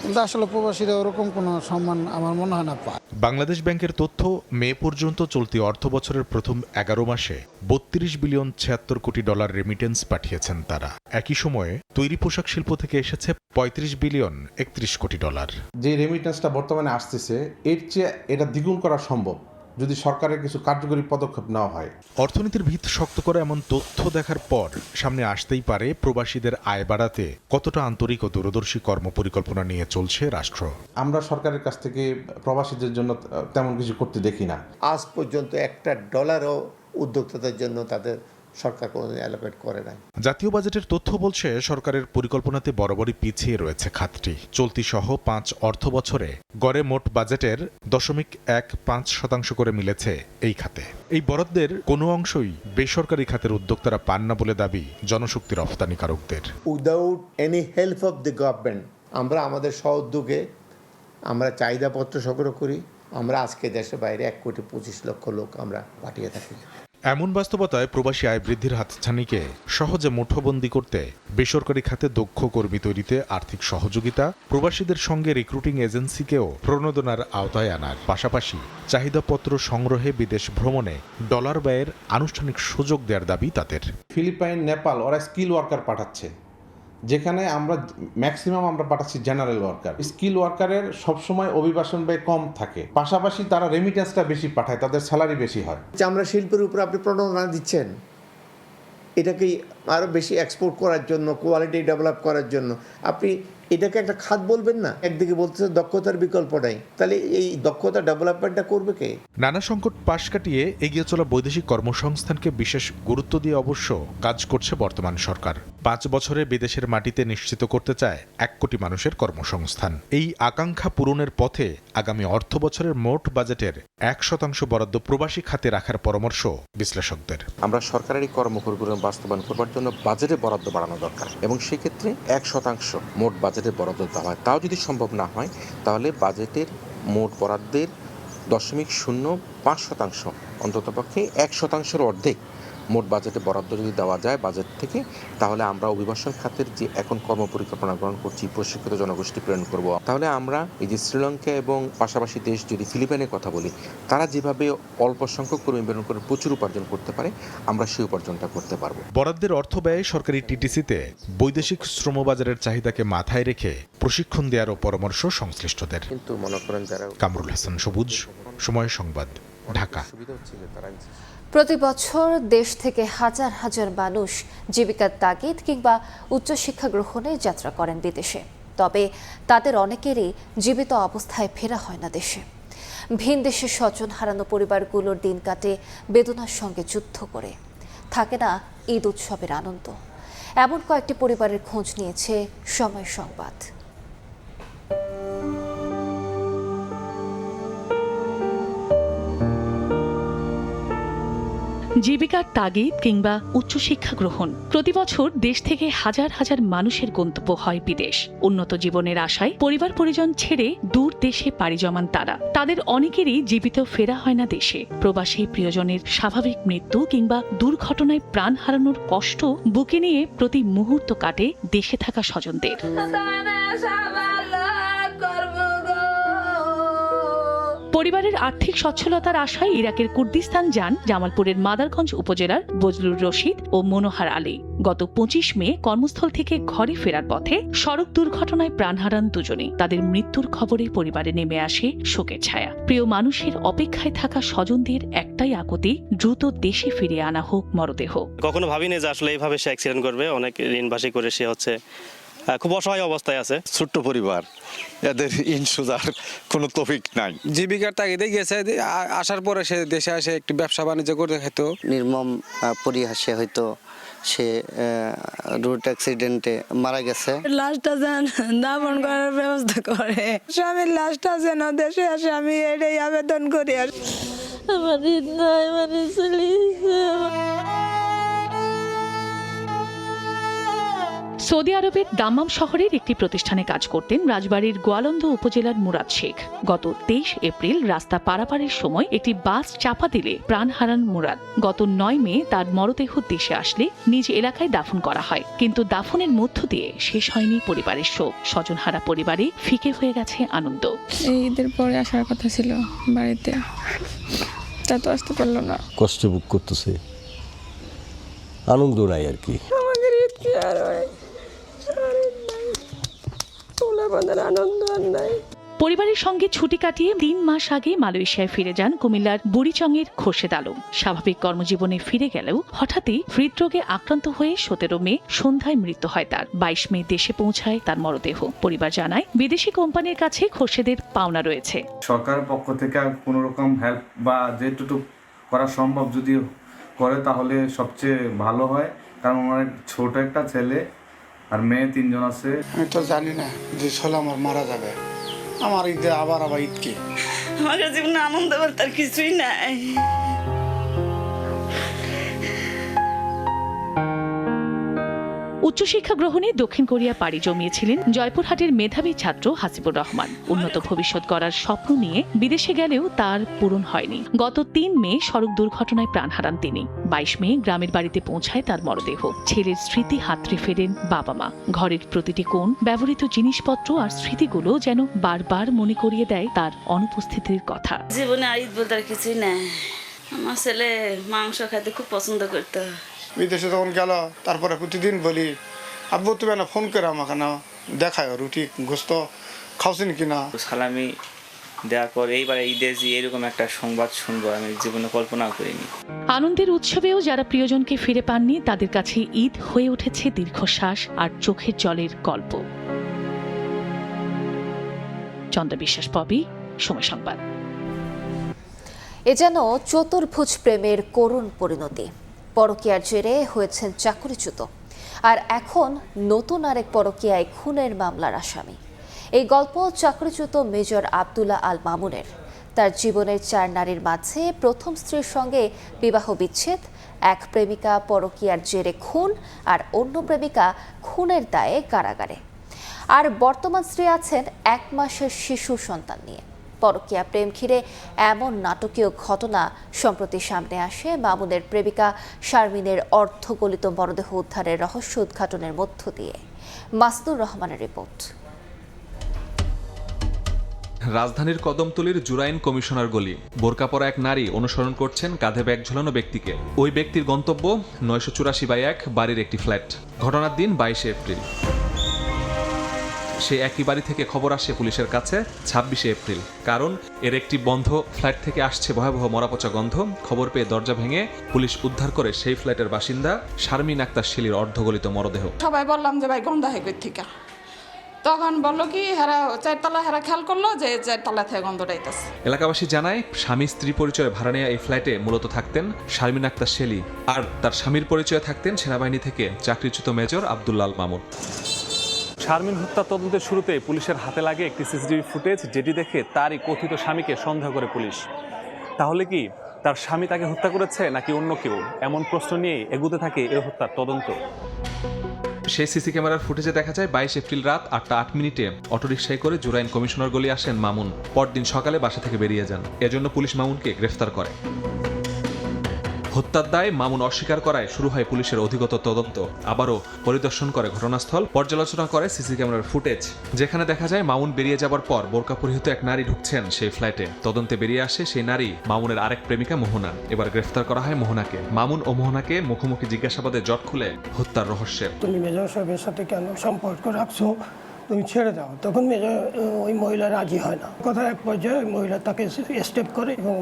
কিন্তু আসলে প্রবাসীরা ওরকম কোনো সম্মান আমার মনে হয় না পায়। বাংলাদেশ ব্যাংকের তথ্য, মে পর্যন্ত চলতি অর্থ বছরের প্রথম 11 মাসে 32 বিলিয়ন 76 কোটি ডলার রেমিটেন্স পাঠিয়েছেন তারা। একই সময়ে তৈরি পোশাক শিল্প থেকে এসেছে 35 বিলিয়ন 31 কোটি ডলার। যে রেমিটেন্সটা বর্তমানে আসতেছে এর চেয়ে এটা দ্বিগুণ করা সম্ভব যদি সরকারের কিছু কার্যকরী পদক্ষেপ নেওয়া হয়। অর্থনীতির ভিত শক্ত করা এমন তথ্য দেখার পর সামনে আসতেই পারে প্রবাসীদের আয় বাড়াতে কতটা আন্তরিক ও দূরদর্শী কর্মপরিকল্পনা নিয়ে চলছে রাষ্ট্র। আমরা সরকারের কাছ থেকে প্রবাসীদের জন্য তেমন কিছু করতে দেখি না। আজ পর্যন্ত $1 উদ্যোক্তাদের জন্য তাদের সরকার কোনো অ্যালোকেট করে নাই। জাতীয় বাজেটের তথ্য বলছে সরকারের পরিকল্পনাতে বরাবরই পিছিয়ে রয়েছে খাতটি। চলতি সহ 5 অর্থ বছরে গড়ে মোট বাজেটের 0.15% করে মিলেছে এই খাতে। এই বরাদ্দের কোনো অংশই বেসরকারি খাতের উদ্যোক্তারা পান না বলে দাবি জনশক্তি রফতানিকারকদের। Without any help of the government আমরা আমাদের স্ব-উদ্যোগে আমরা চাহিদাপত্র সংগ্রহ করি। আমরা আজকে দেশের বাইরে 1,25,00,000 লোক আমরা পাঠিয়ে থাকি। এমন বাস্তবতায় প্রবাসী আয় বৃদ্ধির হাতছানিকে সহজে মুঠোবন্দী করতে বেসরকারি খাতে দক্ষ কর্মী তৈরিতে আর্থিক সহযোগিতা, প্রবাসীদের সঙ্গে রিক্রুটিং এজেন্সিকেও প্রণোদনার আওতায় আনার পাশাপাশি চাহিদাপত্র সংগ্রহে বিদেশ ভ্রমণে ডলার ব্যয়ের আনুষ্ঠানিক সুযোগ দেওয়ার দাবি তাদের। ফিলিপাইন, নেপাল ওরা স্কিল ওয়ার্কার পাঠাচ্ছে, যেখানে আমরা ম্যাক্সিমাম আমরা পাঠাচ্ছি জেনারেল ওয়ার্কার। স্কিল ওয়ার্কারের সবসময় অভিবাসন ব্যয় কম থাকে, পাশাপাশি তারা রেমিটেন্সটা বেশি পাঠায়, তাদের স্যালারি বেশি হয়। চামড়া শিল্পের উপর আপনি প্রণোদনা দিচ্ছেন, এটাকে আরও বেশি এক্সপোর্ট করার জন্য, কোয়ালিটি ডেভেলপ করার জন্য আপনি এটাকে একটা খাত বলবেন না। একদিকে বলতেছে দক্ষতার বিকল্প নাই, তাহলে এই দক্ষতা ডেভেলপমেন্টটা করবে কে? নানা সংকট পাশ কাটিয়ে এগিয়ে চলা বৈদেশিক কর্মসংস্থানকে বিশেষ গুরুত্ব দিয়ে অবশ্য কাজ করছে বর্তমান সরকার। 5 বছরে বিদেশের মাটিতে নিশ্চিত করতে চায় 1 কোটি মানুষের কর্মসংস্থান। এই আকাঙ্ক্ষা পূরণের পথে আগামী অর্থ বছরের মোট বাজেটের 1% বরাদ্দ প্রবাসী খাতে রাখার পরামর্শ বিশ্লেষকদের। আমরা সরকারের এই কর্মপরিকল্পনা বাস্তবায়ন করবার জন্য বাজেটে বরাদ্দ বাড়ানো দরকার এবং সেক্ষেত্রে 1% মোট বাজেটের বরাদ্দ দেওয়া হয়। তাও যদি সম্ভব না হয় তাহলে বাজেটের মোট বরাদ্দের 0.05% অন্ততপক্ষে 1%-এর অর্ধেক মোট বাজেটে বরাদ্দ যদি দেওয়া যায় বাজেট থেকে, তাহলে আমরা অভিবাসন খাতের যে এখন কর্মপরিকল্পনা গ্রহণ করছি, প্রশিক্ষিত জনগোষ্ঠী প্রেরণ করব, তাহলে আমরা এই যে শ্রীলঙ্কা এবং পাশাপাশি দেশ যদি ফিলিপাইনের কথা বলি, তারা যেভাবে অল্প সংখ্যক কর্মী প্রেরণ করে প্রচুর উপার্জন করতে পারে, আমরা সেই উপার্জনটা করতে পারবো। বরাদ্দের অর্থ ব্যয় সরকারি টিটিসিতে বৈদেশিক শ্রমবাজারের চাহিদাকে মাথায় রেখে প্রশিক্ষণ দেওয়ারও পরামর্শ সংশ্লিষ্টদের। কিন্তু মনে করেন যারা কামরুল হাসান সবুজ, সময় সংবাদ, ঢাকা। প্রতি বছর দেশ থেকে হাজার হাজার মানুষ জীবিকার তাগিদ কিংবা উচ্চশিক্ষা গ্রহণে যাত্রা করেন বিদেশে। তবে তাদের অনেকেরই জীবিত অবস্থায় ফেরা হয় না দেশে। ভিন দেশে স্বজন হারানো পরিবারগুলোর দিন কাটে বেদনার সঙ্গে যুদ্ধ করে। থাকে না ঈদ উৎসবের আনন্দ। এমন কয়েকটি পরিবারের খোঁজ নিয়েছে সময় সংবাদ। জীবিকার তাগিদ কিংবা উচ্চশিক্ষা গ্রহণ, প্রতি বছর দেশ থেকে হাজার হাজার মানুষের গন্তব্য হয় বিদেশ। উন্নত জীবনের আশায় পরিবার পরিজন ছেড়ে দূর দেশে পাড়ি জমান তারা। তাদের অনেকেরই জীবিত ফেরা হয় না দেশে। প্রবাসী প্রিয়জনের স্বাভাবিক মৃত্যু কিংবা দুর্ঘটনায় প্রাণ হারানোর কষ্ট বুকে নিয়ে প্রতি মুহূর্ত কাটে দেশে থাকা স্বজনদের। পরিবারের আর্থিক সচ্ছলতার আশায় ইরাকের কুর্দিস্তান যান জামালপুরের মাদারগঞ্জ উপজেলার বজলুর রশিদ ও মনোহার আলী। গত 25 মে কর্মস্থল থেকে ঘরে ফেরার পথে সড়ক দুর্ঘটনায় প্রাণ হারান দুজনেই। তাদের মৃত্যুর খবরে পরিবারে নেমে আসে শোকের ছায়া। প্রিয় মানুষের অপেক্ষায় থাকা স্বজনদের একটাই আকুতি, দ্রুত দেশে ফিরিয়ে আনা হোক মরদেহ। কখনো ভাবিনি যে আসলে এইভাবে সে অ্যাক্সিডেন্ট করবে। অনেক ঋণবাসী করে সে খুব অসহায় অবস্থায় আছে। ছোট্ট পরিবার, এদের ইনসুজার কোনো তৌফিক নাই। জীবিকার তাগিদে গেছে, আসার পরে সে দেশে এসে একটু ব্যবসা বাণিজ্য করতে হয়তো নির্মম পরিহাসে হয়তো সে রোড অ্যাক্সিডেন্টে মারা গেছে। লাশটা যেন দাফন করার ব্যবস্থা করে, স্বামীর লাশটা যেন দেশে আসে, আমি এটাই আবেদন করি। আর আমার নাই মানে সৌদি আরবের দাম্মাম শহরের একটি প্রতিষ্ঠানে কাজ করতেন রাজবাড়ীর গোয়ালন্দ উপজেলার মুরাদ শেখ। গত 23 এপ্রিল রাস্তা পারাপারের সময় একটি বাস চাপা দিলে প্রাণ হারান মুরাদ। গত 9 মে তার মরদেহ দেশে আসলে নিজ এলাকায় দাফন করা হয়, কিন্তু দাফনের মধ্য দিয়ে শেষ হয়নি পরিবারের শোক। স্বজনহারা পরিবারে ফিকে হয়ে গেছে আনন্দ। এই ঈদের পরে আসার কথা ছিল বাড়িতে, তা তো আসতে পারলো না। কষ্ট ভোগ করতেছে, আনন্দ নাই আর কি। আমাদের ঈদ কি আর হয়, আনন্দ আর নাই। পরিবারের সঙ্গে ছুটি কাটিয়ে 3 মাস আগে মালয়েশিয়ায় ফিরে যান কুমিল্লার বুড়িচংয়ের খোরশেদ আলম। স্বাভাবিক কর্মজীবনে ফিরে গেলেও হঠাৎই হৃদরোগে আক্রান্ত হয়ে 17 মে সন্ধ্যায় মৃত্যু হয় তার। 22 মে দেশে পৌঁছায় তার মরদেহ। পরিবার জানায় বিদেশি কোম্পানির কাছে খোরশেদের পাওনা রয়েছে। সরকারের পক্ষ থেকে কোনো রকম হেল্প বা যেটুকু করা সম্ভব যদি করে তাহলে সবচেয়ে ভালো হয়, কারণ অনেক ছোট একটা ছেলে আর মেয়ে 3 জন আছে। আমি তো জানি না যে ছেলে আমার মারা যাবে, আমার ঈদে আবার ঈদ কি, আমাদের জীবনে আনন্দ বলতে আর কিছুই নাই। উচ্চশিক্ষা গ্রহণে দক্ষিণ কোরিয়া পাড়ি জমিয়েছিলেন জয়পুরহাটের মেধাবী ছাত্র হাসিবুর রহমান। উন্নত ভবিষ্যৎ গড়ার স্বপ্ন নিয়ে বিদেশে গেলেও তার পূরণ হয়নি। গত 3 মে সড়ক দুর্ঘটনায় প্রাণ হারান তিনি। 22 মে গ্রামের বাড়িতে পৌঁছায় তার মরদেহ। ছেলের স্মৃতি হাতড়ে ফেরেন বাবা মা। ঘরের প্রতিটি কোণ, ব্যবহৃত জিনিসপত্র আর স্মৃতিগুলো যেন বারবার মনে করিয়ে দেয় তার অনুপস্থিতির কথা। জীবনে আর ঈদ বলতে আর কিছুই নাই। আমার ছেলে মাংস খেতে খুব পছন্দ করতো। বিদেশে যখন গেল তারপরে প্রতিদিন বলি, আব্বু তুমি না ফোন করে আমাকে না দেখায় রুটি গোস্ত খাওছেন কিনা। সালামি দেওয়ার পর এইবার ঈদে যে এরকম একটা সংবাদ শুনবো আমি জীবনে কল্পনাও করিনি। আনন্দের উৎসবেও যারা প্রিয়জনকে ফিরে পাননি তাদের কাছে ঈদ হয়ে উঠেছে দীর্ঘশ্বাস আর চোখের জলের গল্প। চন্দ্র বিশ্বাস, পবি, সময় সংবাদ। এ যেন চতুর্ভুজ প্রেমের করুণ পরিণতি। পরকীয়ার জেরে হয়েছেন চাকরিচ্যুত, আর এখন নতুন আরেক পরকীয়ায় খুনের মামলার আসামি। এই গল্প চাকরিচ্যুত মেজর আব্দুল্লাহ আল মামুনের। তার জীবনের 4 নারীর মাঝে প্রথম স্ত্রীর সঙ্গে বিবাহ বিচ্ছেদ, এক প্রেমিকা পরকীয়ার জেরে খুন, আর অন্য প্রেমিকা খুনের দায়ে কারাগারে। আর বর্তমান স্ত্রী আছেন 1 মাসের শিশু সন্তান নিয়ে। পরকীয়া প্রেম ঘিরে এমন নাটকীয় ঘটনা সম্প্রতি সামনে আসে মামুনের প্রেমিকা শারমিনের অর্ধগলিত মরদেহ উদ্ধারের রহস্য উদ্ঘাটনের মধ্য দিয়ে। মাসুদুর রহমানের রিপোর্ট। রাজধানীর কদমতলীর জুরাইন কমিশনার গলি। বোরকা পরা এক নারী অনুসরণ করছেন কাঁধে ব্যাগ ঝোলানো ব্যক্তিকে। ওই ব্যক্তির গন্তব্য 984/1 বাড়ির একটি ফ্ল্যাট। ঘটনার দিন 22 এপ্রিল। সে একই বাড়ি থেকে খবর আসে পুলিশের কাছে 26 এপ্রিল। কারণ এর একটি বন্ধ ফ্ল্যাট থেকে আসছে ভয়াবহ মরাপচা গন্ধ। খবর পেয়ে দরজা ভেঙে পুলিশ উদ্ধার করে সেই ফ্ল্যাটের বাসিন্দা শারমিন আক্তার শেলির অর্ধগলিত মরদেহ। সবাই বললাম যে ভাই গন্ধ হয় কই থেকে, তখন বললো কি হেরা চারতলা হেরা খেয়াল করলো যে চারতলা থেকে গন্ধটা আইতাছে। এলাকাবাসী জানায় স্বামী স্ত্রী পরিচয়ে ভাড়া নেওয়া এই ফ্ল্যাটে মূলত থাকতেন শারমিন আক্তার শেলি, আর তার স্বামীর পরিচয়ে থাকতেন সেনাবাহিনী থেকে চাকরিচ্যুত মেজর আব্দুল্লাহ মামুন। শারমিন হত্যা তদন্তের শুরুতে পুলিশের হাতে লাগে একটি সিসিটিভি ফুটেজ, যেটি দেখে তারই কথিত স্বামীকে সন্দেহ করে পুলিশ। তাহলে কি তার স্বামী তাকে হত্যা করেছে নাকি অন্য কেউ? এমন প্রশ্ন নিয়ে এগুতে থাকে এই হত্যার তদন্ত। সেই সিসি ক্যামেরার ফুটেজে দেখা যায় 22 এপ্রিল রাত 8টা 8 মিনিটে অটোরিকশায় করে জুরাইন কমিশনার গলি আসেন মামুন। পরদিন সকালে বাসা থেকে বেরিয়ে যান। এজন্য পুলিশ মামুনকে গ্রেফতার করে। হত্যার দায় মামুন অস্বীকার করায় শুরু হয় পুলিশের অধিগত তদন্ত। আবারও পরিদর্শন করে ঘটনাস্থল, পর্যালোচনা করে সিসি ক্যামেরার ফুটেজ, যেখানে দেখা যায় মামুন বেরিয়ে যাবার পর বোরকা পরিহিত এক নারী ঢুকছেন সেই ফ্ল্যাটে। তদন্তে বেরিয়ে আসে সেই নারী মামুনের আরেক প্রেমিকা মোহনা। এবার গ্রেফতার করা হয় মোহনাকে। মামুন ও মোহনাকে মুখোমুখি জিজ্ঞাসাবাদে জট খুলে হত্যার রহস্যের। তুমি মেজর সাহেবের সাথে কেন সম্পর্ক রাখছো, তুমি ছেড়ে দাও। তখন ওই মহিলা রাজি হয় না। কথা এক পর্যায়ে মহিলা তাকে স্টেপ করে এবং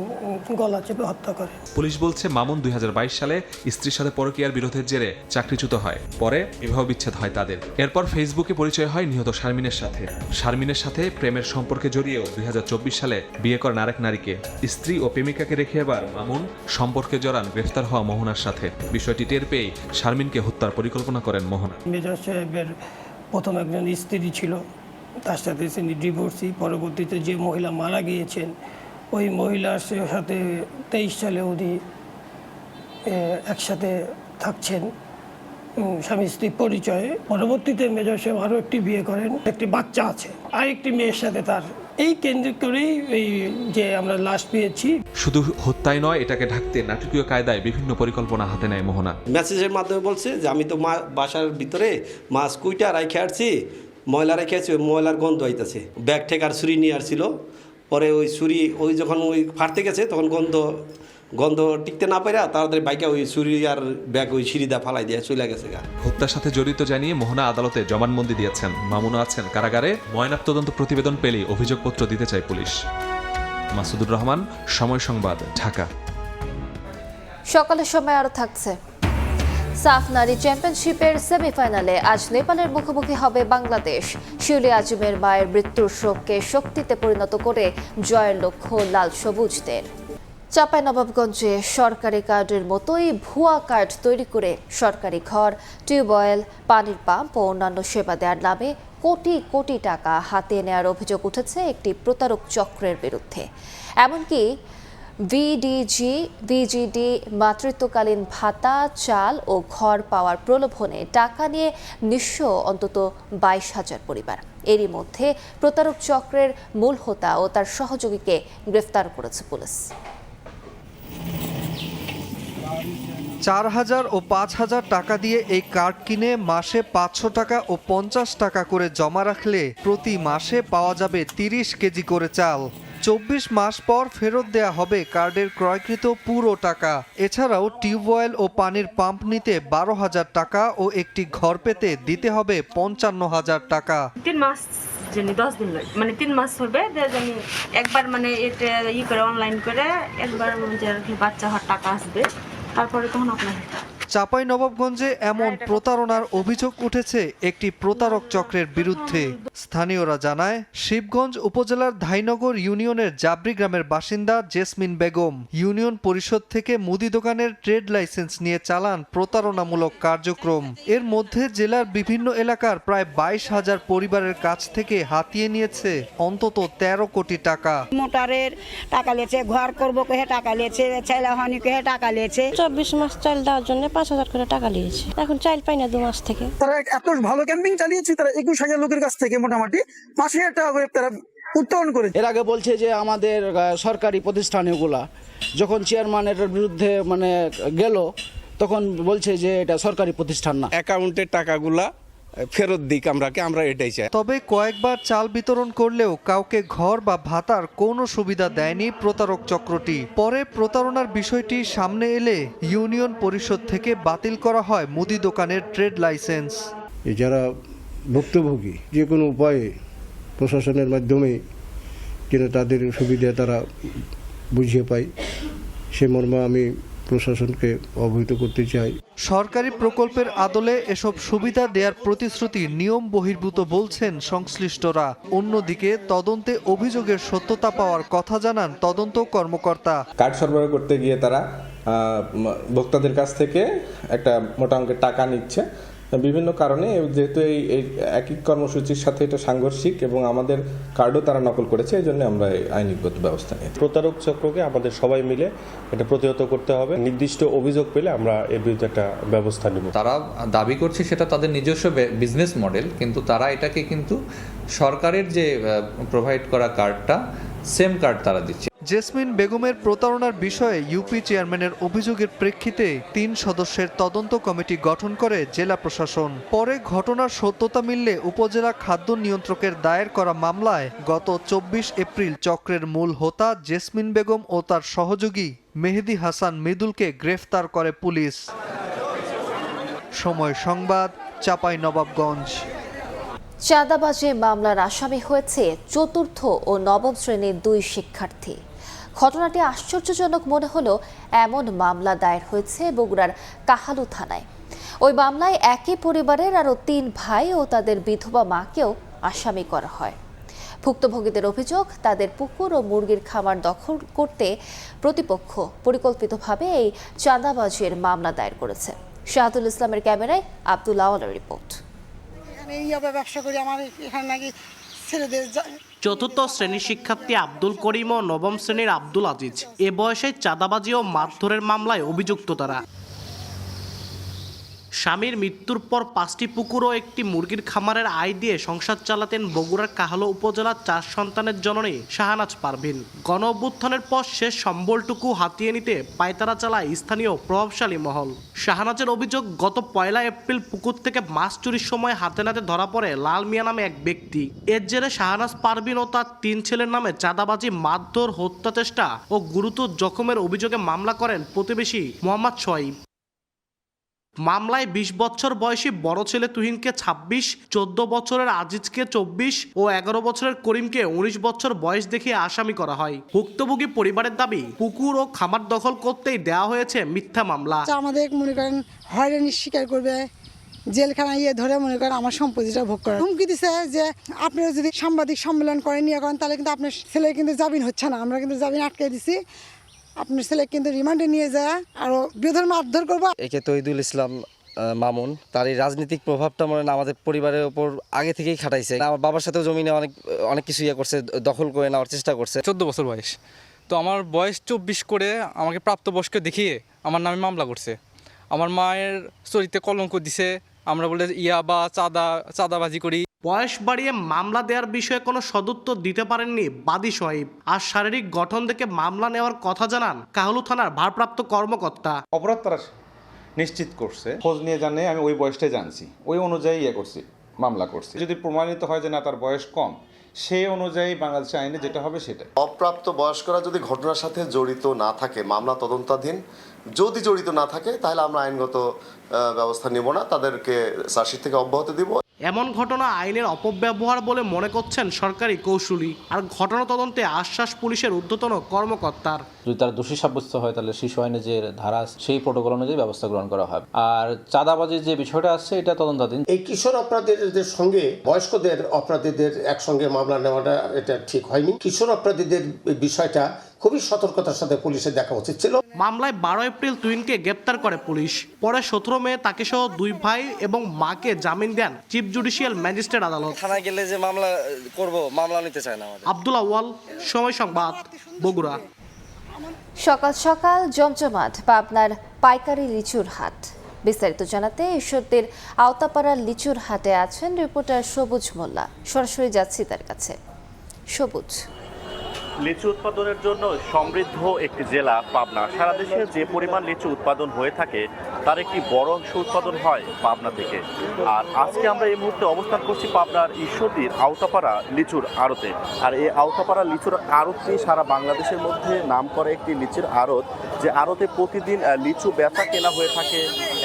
গলা চেপে হত্যা করে। পুলিশ বলছে মামুন 2022 সালে স্ত্রীর সাথে পরকীয়ার বিরোধের জেরে চাকরিচ্যুত হয়। পরে বিবাহ বিচ্ছেদ হয় তাদের। এরপর ফেসবুকে পরিচয় হয় নিহত শারমিনের সাথে। শারমিনের সাথে প্রেমের সম্পর্কে জড়িয়েও 2024 সালে বিয়ে করেন আরেক নারীকে। স্ত্রী ও প্রেমিকাকে রেখে এবার মামুন সম্পর্কে জড়ান গ্রেফতার হওয়া মোহনার সাথে। বিষয়টি টের পেয়ে শারমিনকে হত্যার পরিকল্পনা করেন মোহনা। মেজর সাহেবের প্রথম একজন স্ত্রী ছিল, তার সাথে তিনি ডিভোর্সি। পরবর্তীতে যে মহিলা মারা গিয়েছেন ওই মহিলার সাথে 23 সালে উনি একসাথে থাকছেন স্বামী স্ত্রী পরিচয়ে। পরবর্তীতে মেজর সাহেব আরও একটি বিয়ে করেন, একটি বাচ্চা আছে আরেকটি মেয়ের সাথে। তার এই কেন্দ্র করেই এই যে আমরা লাশ পেয়েছি। শুধু হত্যাই নয়, এটাকে ঢাকতে নাটকীয় কায়দায় বিভিন্ন পরিকল্পনা হাতে নেয় মোহনা। মেসেজের মাধ্যমে বলছে যে আমি তো বাসার ভিতরে মাছ কুইটা রাইখে আসছি, ময়লা রেখে আসছি, ওই ময়লার গন্ধ আইতেছে। ব্যাগ থেকে আর ছুরি নিয়ে আসছিল। পরে ওই ছুরি ওই যখন ওই ফাটতে গেছে তখন গন্ধ টিকতে না পারে তাড়াতাড়ি বাইকে ওই ছুরি আর ব্যাগ ওই সিঁড়িদা ফালাই দিয়ে চলে গেছে। হত্যার সাথে জড়িত জানিয়ে মোহনা আদালতে জবানবন্দি দিয়েছেন। মামুনও আছেন কারাগারে। ময়নাতদন্ত প্রতিবেদন পেলেই অভিযোগপত্র দিতে চায় পুলিশ। মাসুদুর রহমান, সময় সংবাদ, ঢাকা। সকালের সময় আরো থাকছে। সাফ নারী চ্যাম্পিয়নশিপের সেমিফাইনালে আজ নেপালের মুখোমুখি হবে বাংলাদেশ। শিউলি আজমের মায়ের মৃত্যুর শোককে শক্তিতে পরিণত করে জয়ের লক্ষ্য লাল সবুজদের। চাঁপাইনবাবগঞ্জে সরকারি কার্ডের মতোই ভুয়া কার্ড তৈরি করে সরকারি ঘর, টিউবওয়েল, পানির পাম্প ও অন্যান্য সেবা দেওয়ার নামে কোটি কোটি টাকা হাতে নেওয়ার অভিযোগ উঠেছে একটি প্রতারক চক্রের বিরুদ্ধে। এমনকি ভিজিডি মাতৃত্বকালীন ভাতা, চাল ও ঘর পাওয়ার প্রলোভনে টাকা নিয়ে নিঃস্ব অন্তত 22,000 পরিবার। এরই মধ্যে প্রতারক চক্রের মূল হোতা ও তার সহযোগীকে গ্রেফতার করেছে পুলিশ। 4,000 ও 5,000 টাকা দিয়ে এই কার্ড কিনে মাসে 500 টাকা ও 50 টাকা করে জমা রাখলে প্রতি মাসে পাওয়া যাবে 30 কেজি করে চাল। 24 মাস পর ফেরত দেয়া হবে কার্ডের ক্রয়কৃত পুরো টাকা। এছাড়াও টিউবওয়েল ও পানির পাম্প নিতে 12,000 টাকা ও একটি ঘর পেতে দিতে হবে 55,000 টাকা। 3 মাস 10 দিন মানে 3 মাস হবে একবার এটা করে অনলাইন করে একবার বাচ্চা হওয়ার টাকা আসবে, তারপরে তখন আপনার। চাঁপাইনবাবগঞ্জে এমন প্রতারণার অভিযোগ উঠেছে একটি প্রতারক চক্রের বিরুদ্ধে। স্থানীয়রা জানায়, শিবগঞ্জ উপজেলার ধাইনগর ইউনিয়নের জাবরি গ্রামের বাসিন্দা জেসমিন বেগম ইউনিয়ন পরিষদ থেকে মুদি দোকানের ট্রেড লাইসেন্স নিয়ে চালান প্রতারণামূলক কার্যক্রম। এর মধ্যে জেলার বিভিন্ন এলাকার প্রায় 22,000 পরিবারের কাছ থেকে হাতিয়ে নিয়েছে অন্তত 13 কোটি টাকা। মোটরের টাকা লিয়েছে, ঘর করবো কে টাকা লিয়েছে, ছেলেহানি কে টাকা লিয়েছে। 24 মাস চাল দেওয়ার জন্য 5,000 করে টাকা নিয়েছে। এখন চাল পাই না 2 মাস থেকে। তারা এত ভালো ক্যাম্পিং চালিয়েছে, তারা 21,000 লোকের কাছ থেকে মোটামুটি 5,000 টাকা করে তারা উত্তোলন করে। এর আগে বলছে যে আমাদের সরকারি প্রতিষ্ঠানগুলা যখন চেয়ারম্যানের বিরুদ্ধে মানে গেল তখন বলছে যে এটা সরকারি প্রতিষ্ঠান না, অ্যাকাউন্টের টাকাগুলা ফেরত দিক আমরা এটাই চাই। তবে কয়েকবার চাল বিতরণ করলেও কাউকে ঘর বা ভাতার কোনো সুবিধা দেয়নি প্রতারক চক্রটি। পরে প্রতারণার বিষয়টি সামনে এলে ইউনিয়ন পরিষদ থেকে বাতিল করা হয় মুদি দোকানের ট্রেড লাইসেন্স। যারা ভুক্তভোগী যে কোনো উপায়ে প্রশাসনের মাধ্যমে যেন তাদের সুবিধা তারা বুঝিয়ে পায়, সে মর্মে আমি প্রশাসনকে অবহিত করতে চাই। সরকারি প্রকল্পের আদলে এসব সুবিধা দেওয়ার প্রতিশ্রুতি নিয়ম বহির্ভূত বলছেন সংশ্লিষ্টরা। অন্যদিকে তদন্তে অভিযোগের সত্যতা পাওয়ার কথা জানান তদন্ত কর্মকর্তা। কার্ড সরবরাহ করতে গিয়ে তারা ভোক্তাদের কাছ থেকে একটা মোটা অঙ্কের টাকা নিচ্ছে বিভিন্ন কারণে, যেহেতু এই একই কর্মসূচির সাথে এটা সাংঘর্ষিক এবং আমাদের কার্ডও তারা নকল করেছে, এই জন্য আমরা আইনগত ব্যবস্থা নিই। প্রতারক চক্রকে আমাদের সবাই মিলে এটা প্রতিহত করতে হবে। নির্দিষ্ট অভিযোগ পেলে আমরা এর বিরুদ্ধে একটা ব্যবস্থা নেব। তারা দাবি করছে সেটা তাদের নিজস্ব বিজনেস মডেল, কিন্তু তারা এটাকে কিন্তু সরকারের যে প্রোভাইড করা কার্ডটা সেম কার্ড তারা দিচ্ছে। জেসমিন বেগমের প্রতারণার বিষয়ে ইউপি চেয়ারম্যানের অভিযোগের প্রেক্ষিতে 3 সদস্যের তদন্ত কমিটি গঠন করে জেলা প্রশাসন। পরে ঘটনার সত্যতা মিললে উপজেলা খাদ্য নিয়ন্ত্রকের দায়ের করা মামলায় গত 24 এপ্রিল চক্রের মূল হোতা জেসমিন বেগম ও তার সহযোগী মেহেদি হাসান মৃদুলকে গ্রেফতার করে পুলিশ। সময় সংবাদ, চাঁপাইনবাবগঞ্জ। চাঁদাবাজি মামলার আসামি হয়েছে চতুর্থ ও নবম শ্রেণীর 2 শিক্ষার্থী। ঘটনাটি আশ্চর্যজনক মনে হলো এমন মামলা দায়ের হয়েছে বগুড়ার কাহালু থানায়। ওই মামলায় একই পরিবারের আরও 3 ভাই ও তাদের বিধবা মাকেও আসামি করা হয়। ভুক্তভোগীদের অভিযোগ, তাদের পুকুর ও মুরগির খামার দখল করতে প্রতিপক্ষ পরিকল্পিতভাবে এই চাঁদাবাজির মামলা দায়ের করেছে। শাহাদুল ইসলামের ক্যামেরায় আব্দুল আওয়ালের রিপোর্ট। ব্যবসা করি, আমার এখানে নাকি ছেলেদের। চতুর্থ শ্রেণীর শিক্ষার্থী আব্দুল করিম ও নবম শ্রেণীর আব্দুল আজিজ এ বয়সে চাঁদাবাজি ও মারধরের মামলায় অভিযুক্ত তারা। স্বামীর মৃত্যুর পর 5টি পুকুর ও একটি মুরগির খামারের আয় দিয়ে সংসার চালাতেন বগুড়ার কাহালু উপজেলার 4 সন্তানের জননী শাহনাজ পারভিন। গণ অভ্যুত্থানের পর শেষ সম্বলটুকু হাতিয়ে নিতে পায়তারা চালায় স্থানীয় প্রভাবশালী মহল। শাহনাজের অভিযোগ, গত 1 এপ্রিল পুকুর থেকে মাছ চুরির সময় হাতে নাতে ধরা পড়ে লাল মিয়া নামে এক ব্যক্তি। এর জেরে শাহনাজ পারভিন ও তার 3 ছেলের নামে চাঁদাবাজি, মারধর, হত্যা চেষ্টা ও গুরুতর জখমের অভিযোগে মামলা করেন প্রতিবেশী মোহাম্মদ সোহাইব। মামলায় 20 বছর বয়সী বড় ছেলে তুহিনকে 26, 14 বছরের আজিজকে 24 ও 11 বছরের করিমকে 19 বছর বয়স দেখিয়ে আসামি করা হয়। ভুক্তভোগী পরিবারের দাবি, পুকুর ও খামার দখল করতেই দেওয়া হয়েছে মিথ্যা মামলা। আমাদের মনে করেন হয়রানি স্বীকার করবে, জেলখানায় ধরে মনে করেন আমার সম্পত্তিটা ভোগ করে হুমকি দিছে যে আপনারা যদি সাংবাদিক সম্মেলন করেন নিয়ে করেন তাহলে কিন্তু আপনার ছেলে কিন্তু জামিন হচ্ছে না, আমরা কিন্তু জামিন আটকে দিছি, আপনার ছেলে কিন্তু রিমান্ডে নিয়ে যায় আরো বেধর্ম মারধর করবো। একে তহিদুল ইসলাম মামুন, তার এই রাজনৈতিক প্রভাবটা মনে হয় আমাদের পরিবারের উপর আগে থেকেই খাটাইছে। আমার বাবার সাথেও জমিনে অনেক কিছু করছে, দখল করে নেওয়ার চেষ্টা করছে। 14 বছর বয়স, তো আমার বয়স 24 করে আমাকে প্রাপ্তবয়স্ক দেখিয়ে আমার নামে মামলা করছে। আমার মায়ের চরিত্রে কলঙ্ক দিছে, আমরা বলে ইয়াবা চাঁদাবাজি করি। বয়স বাড়িয়ে মামলা দেওয়ার বিষয়ে কোনো সদুত্তর দিতে পারেননি বাদী সোহাইব। আর শারীরিক গঠন দেখে মামলা নেওয়ার কথা জানান কাহালু থানার ভারপ্রাপ্ত কর্মকর্তা। অপরাধ তারা নিশ্চিত করছে, খোঁজ নিয়ে জানে, আমি ওই বয়সটাই জানছি, ওই অনুযায়ী করছি, মামলা করছি। যদি প্রমাণিত হয় যে না তার বয়স কম, সেই অনুযায়ী বাংলাদেশের আইনে যেটা হবে সেটাই। অপ্রাপ্ত বয়স্করা যদি ঘটনার সাথে জড়িত না থাকে, মামলা তদন্তাধীন যদি জড়িত না থাকে, তাহলে আমরা আইনগত ব্যবস্থা নেব না, তাদেরকে চার্জশিট থেকে অব্যাহতি দিব। এমন ঘটনা আইনের অপব্যবহার বলে মনে করছেন সরকারি কৌশলী। আর ঘটনা তদন্তে আশ্বাস পুলিশের ঊর্ধ্বতন কর্মকর্তার। যদি তারা দোষী সাব্যস্ত হয় তাহলে শিশু আইনে যে ধারা সেই প্রোটোকল অনুযায়ী ব্যবস্থা গ্রহণ করা হবে। আর চাঁদাবাজির যে বিষয়টা আছে এটা তদন্তাধীন। এই কিশোর অপরাধীদের সঙ্গে বয়স্কদের অপরাধীদের একসঙ্গে মামলা নেওয়াটা এটা ঠিক হয়নি। কিশোর অপরাধীদের বিষয়টা খুবই সতর্কতার সাথে পুলিশের দেখা উচিত ছিল। মামলায় 12 এপ্রিল তুহিনকে গ্রেপ্তার করে পুলিশ। পরে 17 মে তাকে সহ 2 ভাই এবং মাকে জামিন দেন চিফ জুডিশিয়াল ম্যাজিস্ট্রেট আদালত। থানায় গেলে যে মামলা করব, মামলা নিতে চায় না আমাদের। আব্দুল আওয়াল, সময় সংবাদ, বগুড়া। সকাল সকাল জমজমাট পাবনার পাইকারি লিচুর হাট। বিস্তারিত জানাতে ঈশ্বরদীর আওতাপাড়ার লিচুর হাটে আছেন রিপোর্টার সবুজ মোল্লা। সরাসরি যাচ্ছি তার কাছে। সবুজ। লিচু উৎপাদনের জন্য সমৃদ্ধ একটি জেলা পাবনা। সারা দেশে যে পরিমাণ লিচু উৎপাদন হয়ে থাকে তার একটি বড় অংশ উৎপাদন হয় পাবনা থেকে। আর আজকে আমরা এই মুহূর্তে অবস্থান করছি পাবনার ঈশ্বরদীর আওতাপাড়া লিচুর আড়তে। আর এই আওতাপাড়া লিচুর আড়তটি সারা বাংলাদেশের মধ্যে নাম করা একটি লিচুর আড়ত, যে আড়তে প্রতিদিন লিচু বেচা কেনা হয়ে থাকে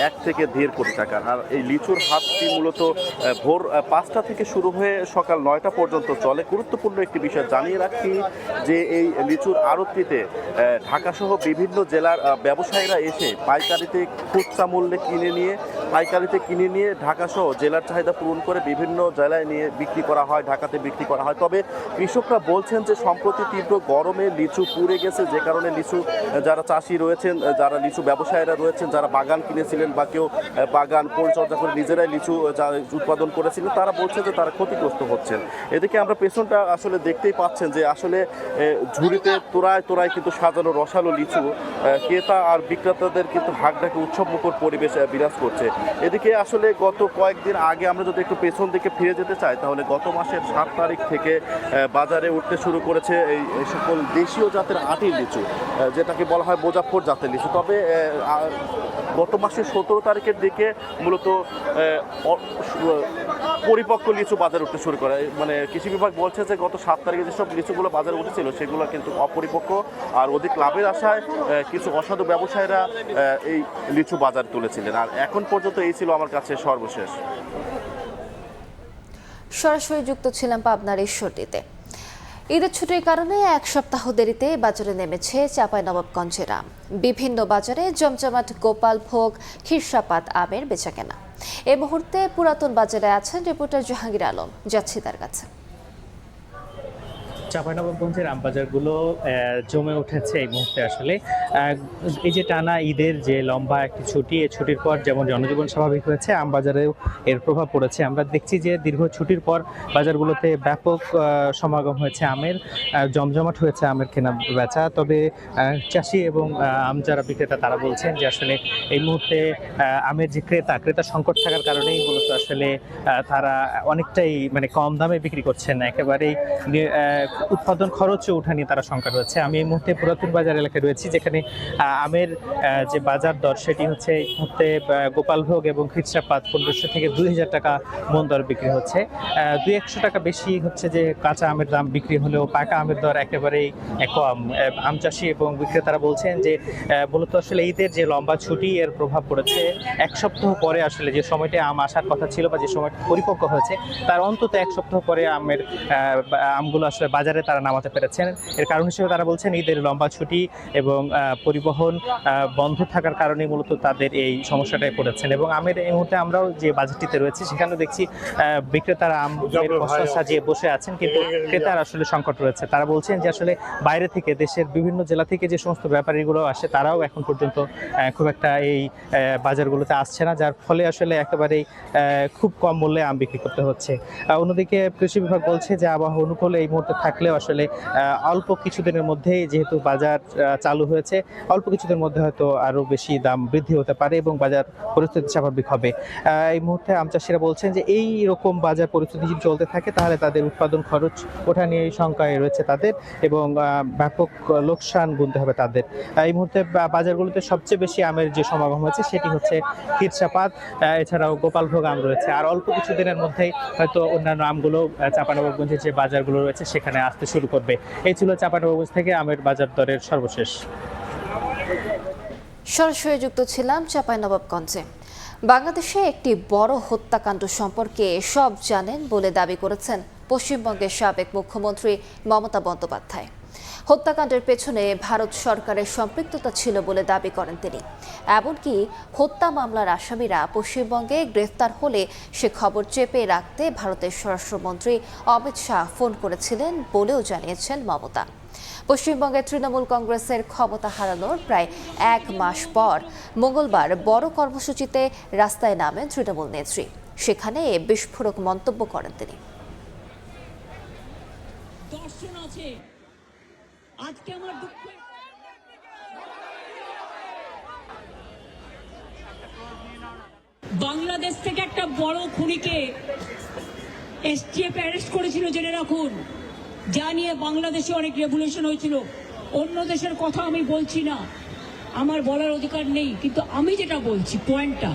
1 থেকে 1.5 কোটি টাকার। আর এই লিচুর হাটটি মূলত ভোর 5টা থেকে শুরু হয়ে সকাল 9টা পর্যন্ত চলে। গুরুত্বপূর্ণ একটি বিষয় জানিয়ে রাখি যে এই লিচুর আড়তটিতে ঢাকাসহ বিভিন্ন জেলার ব্যবসায়ীরা এসে পাইকারিতে খুচরা মূল্যে পাইকারিতে কিনে নিয়ে ঢাকাসহ জেলার চাহিদা পূরণ করে বিভিন্ন জেলায় নিয়ে বিক্রি করা হয়, ঢাকাতে বিক্রি করা হয়। তবে কৃষকরা বলছেন যে সম্প্রতি তীব্র গরমে লিচু পুড়ে গেছে, যে কারণে লিচু যারা চাষি রয়েছেন, যারা লিচু ব্যবসায়ীরা রয়েছেন, যারা বাগান কিনেছিলেন বা কেউ বাগান পরিচর্যা করে নিজেরাই লিচু উৎপাদন করেছিলেন, তারা বলছেন যে তারা ক্ষতিগ্রস্ত হচ্ছেন। এদিকে আমরা পেছনটা আসলে দেখতেই পাচ্ছেন যে আসলে ঝুড়িতে তোরায় কিন্তু সাজানো রসালো লিচু, ক্রেতা আর বিক্রেতাদের কিন্তু হাঁকডাকে উৎসবমুখর পরিবেশ বিরাজ করছে। এদিকে আসলে গত কয়েকদিন আগে আমরা যদি একটু পেছন দিকে ফিরে যেতে চাই, তাহলে গত মাসের 7 তারিখ থেকে বাজারে উঠতে শুরু করেছে এই সকল দেশীয় জাতের আটির লিচু, যেটাকে বলা হয় মুজাফফর জাতের লিচু। তবে গত মাসের 17 তারিখের দিকে মূলত পরিপক্ক লিচু বাজারে উঠতে শুরু করে। মানে কৃষি বিভাগ বলছে যে গত 7 তারিখে যেসব লিচুগুলো বাজারে উঠেছিল সেগুলো কিন্তু অপরিপক্ক, আর অধিক লাভের আশায় কিছু অসাধু ব্যবসায়ীরা এই লিচু বাজার তুলেছিলেন। আর এখন পর্যন্ত এই ছিল আমার কাছে সর্বশেষ। সরাসরি যুক্ত ছিলাম পাবনার ঈশ্বরদীতে। ঈদের ছুটির কারণে 1 সপ্তাহ দেরিতে বাজারে নেমেছে চাঁপাইনবাবগঞ্জের আম। বিভিন্ন বাজারে জমজমাট গোপাল ভোগ, খিরসাপাত আমের বেচাকেনা। এই মুহূর্তে পুরাতন বাজারে আছেন রিপোর্টার জাহাঙ্গীর আলম, যাচ্ছি তার কাছে। চাঁপাইনবাবগঞ্জের আমবাজারগুলো জমে উঠেছে এই মুহূর্তে। আসলে এই যে টানা ঈদের যে লম্বা একটি ছুটি, এই ছুটির পর যেমন জনজীবন স্বাভাবিক হয়েছে, আমবাজারেও এর প্রভাব পড়েছে। আমরা দেখছি যে দীর্ঘ ছুটির পর বাজারগুলোতে ব্যাপক সমাগম হয়েছে আমের, জমজমাট হয়েছে আমের কেনা বেচা। তবে চাষি এবং আম যারা বিক্রেতা তারা বলছেন যে আসলে এই মুহূর্তে আমের যে ক্রেতা সংকট থাকার কারণেই মূলত আসলে তারা অনেকটাই কম দামে বিক্রি করছেন, একেবারেই উৎপাদন খরচও উঠা নিয়ে তারা শঙ্কা রয়েছে। আমি এই মুহূর্তে পুরাতন বাজার এলাকায় রয়েছি, যেখানে আমের যে বাজার দর সেটি হচ্ছে এই মুহূর্তে গোপালভোগ এবং খিরসাপাত 1500 থেকে 2000 টাকা মন দর বিক্রি হচ্ছে। 200-100 টাকা বেশি হচ্ছে যে কাঁচা আমের দাম বিক্রি হলেও পাকা আমের দর একেবারেই কম। আম চাষি এবং বিক্রেতারা বলছেন যে মূলত আসলে ঈদের যে লম্বা ছুটি এর প্রভাব পড়েছে। 1 সপ্তাহ পরে আসলে যে সময়টা আম আসার কথা ছিল বা যে সময়টা পরিপক্ক হয়েছে তার অন্তত 1 সপ্তাহ পরে আমগুলো আসলে বাজারে তারা নামাতে পেরেছেন। এর কারণ হিসেবে তারা বলছেন ঈদের লম্বা ছুটি এবং পরিবহন বন্ধ থাকার কারণে মূলত তাদের এই সমস্যাটায় পড়েছেন। এবং আমের এই মুহূর্তে আমরাও যে বাজারটিতে রয়েছি সেখানেও দেখছি বিক্রেতারা আমের বস্তা সাজিয়ে বসে আছেন, কিন্তু ক্রেতার আসলে সংকট রয়েছে। তারা বলছেন যে আসলে বাইরে থেকে, দেশের বিভিন্ন জেলা থেকে যে সমস্ত ব্যাপারীগুলো আসে তারাও এখন পর্যন্ত খুব একটা এই বাজারগুলোতে আসছে না, যার ফলে আসলে একেবারেই খুব কম মূল্যে আম বিক্রি করতে হচ্ছে। অন্যদিকে কৃষি বিভাগ বলছে যে আবহাওয়া অনুকূলে এই মুহূর্তে থাকলেও আসলে অল্প কিছুদিনের মধ্যেই যেহেতু বাজার চালু হয়েছে, অল্প কিছুদিনের মধ্যে হয়তো আরও বেশি দাম বৃদ্ধি হতে পারে এবং বাজার পরিস্থিতি স্বাভাবিক হবে। এই মুহূর্তে আম চাষিরা বলছেন যে এই রকম বাজার পরিস্থিতি যদি চলতে থাকে তাহলে তাদের উৎপাদন খরচ ওঠা নিয়ে শঙ্কায় রয়েছে তাদের, এবং ব্যাপক লোকসান গুনতে হবে তাদের। এই মুহূর্তে বাজারগুলোতে সবচেয়ে বেশি আমের যে সমাগম হয়েছে সেটি হচ্ছে খিরসাপাত, এছাড়াও গোপালভোগ আম রয়েছে। আর অল্প কিছুদিনের মধ্যেই হয়তো অন্যান্য আমগুলো চাঁপাইনবাবগঞ্জের যে বাজারগুলো রয়েছে সেখানে আসতে শুরু করবে। এই ছিল চাঁপাইনবাবগঞ্জ থেকে আমের বাজার দরের সর্বশেষ। সরাসরি যুক্ত ছিলাম চাঁপাইনবাবগঞ্জে। বাংলাদেশে একটি বড় হত্যাকাণ্ড সম্পর্কে সব জানেন বলে দাবি করেছেন পশ্চিমবঙ্গের সাবেক মুখ্যমন্ত্রী মমতা বন্দ্যোপাধ্যায়। হত্যাকাণ্ডের পেছনে ভারত সরকারের সম্পৃক্ততা ছিল বলে দাবি করেন তিনি। এমনকি হত্যা মামলার আসামিরা পশ্চিমবঙ্গে গ্রেফতার হলে সে খবর চেপে রাখতে ভারতের স্বরাষ্ট্রমন্ত্রী অমিত শাহ ফোন করেছিলেন বলেও জানিয়েছেন মমতা। পশ্চিমবঙ্গের তৃণমূল কংগ্রেসের ক্ষমতা হারানোর প্রায় 1 মাস পর মঙ্গলবার বড় কর্মসূচিতে রাস্তায় নামেন তৃণমূল নেত্রী। সেখানে বিস্ফোরক মন্তব্য করেন তিনি। বাংলাদেশ থেকে একটা বড় খুনিকে এসটিএফ অ্যারেস্ট করেছিল, জেনে রাখুন। যা নিয়ে বাংলাদেশে অনেক রেভলিউশন হয়েছিল। অন্য দেশের কথা আমি বলছি না, আমার বলার অধিকার নেই, কিন্তু আমি যেটা বলছি পয়েন্টটা,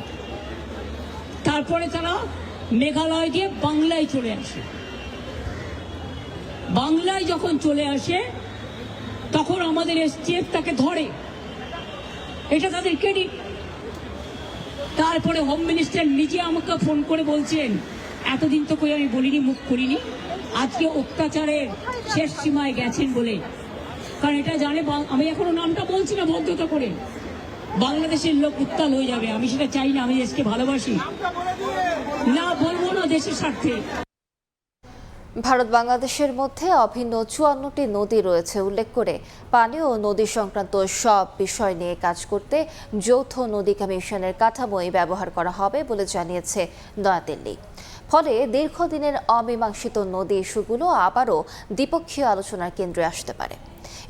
তারপরে তারা মেঘালয় দিয়ে বাংলায় চলে আসে। বাংলায় যখন চলে আসে তখন আমাদের এসটিএফ তাকে ধরে, এটা তাদের ক্রেডিট। তারপরে হোম মিনিস্টার নিজে আমাকে ফোন করে বলছেন, এতদিন তো কই আমি বলিনি, মুখ করিনি, আজকে অত্যাচারের শেষ সীমায় গেছেন বলে। কারণ এটা জানে, আমি এখনো নামটা বলছি না ভদ্রতা করে, বাংলাদেশের লোক উত্তাল হয়ে যাবে। আমি সেটা চাই না, আমি দেশকে ভালোবাসি, না বলবো না দেশের স্বার্থে। ভারত বাংলাদেশের মধ্যে অভিন্ন 54টি নদী রয়েছে উল্লেখ করে পানি ও নদী সংক্রান্ত সব বিষয় নিয়ে কাজ করতে যৌথ নদী কমিশনের কাঠামোই ব্যবহার করা হবে বলে জানিয়েছে নয়াদিল্লি। ফলে দীর্ঘদিনের অমীমাংসিত নদী ইস্যুগুলো আবারও দ্বিপক্ষীয় আলোচনার কেন্দ্রে আসতে পারে।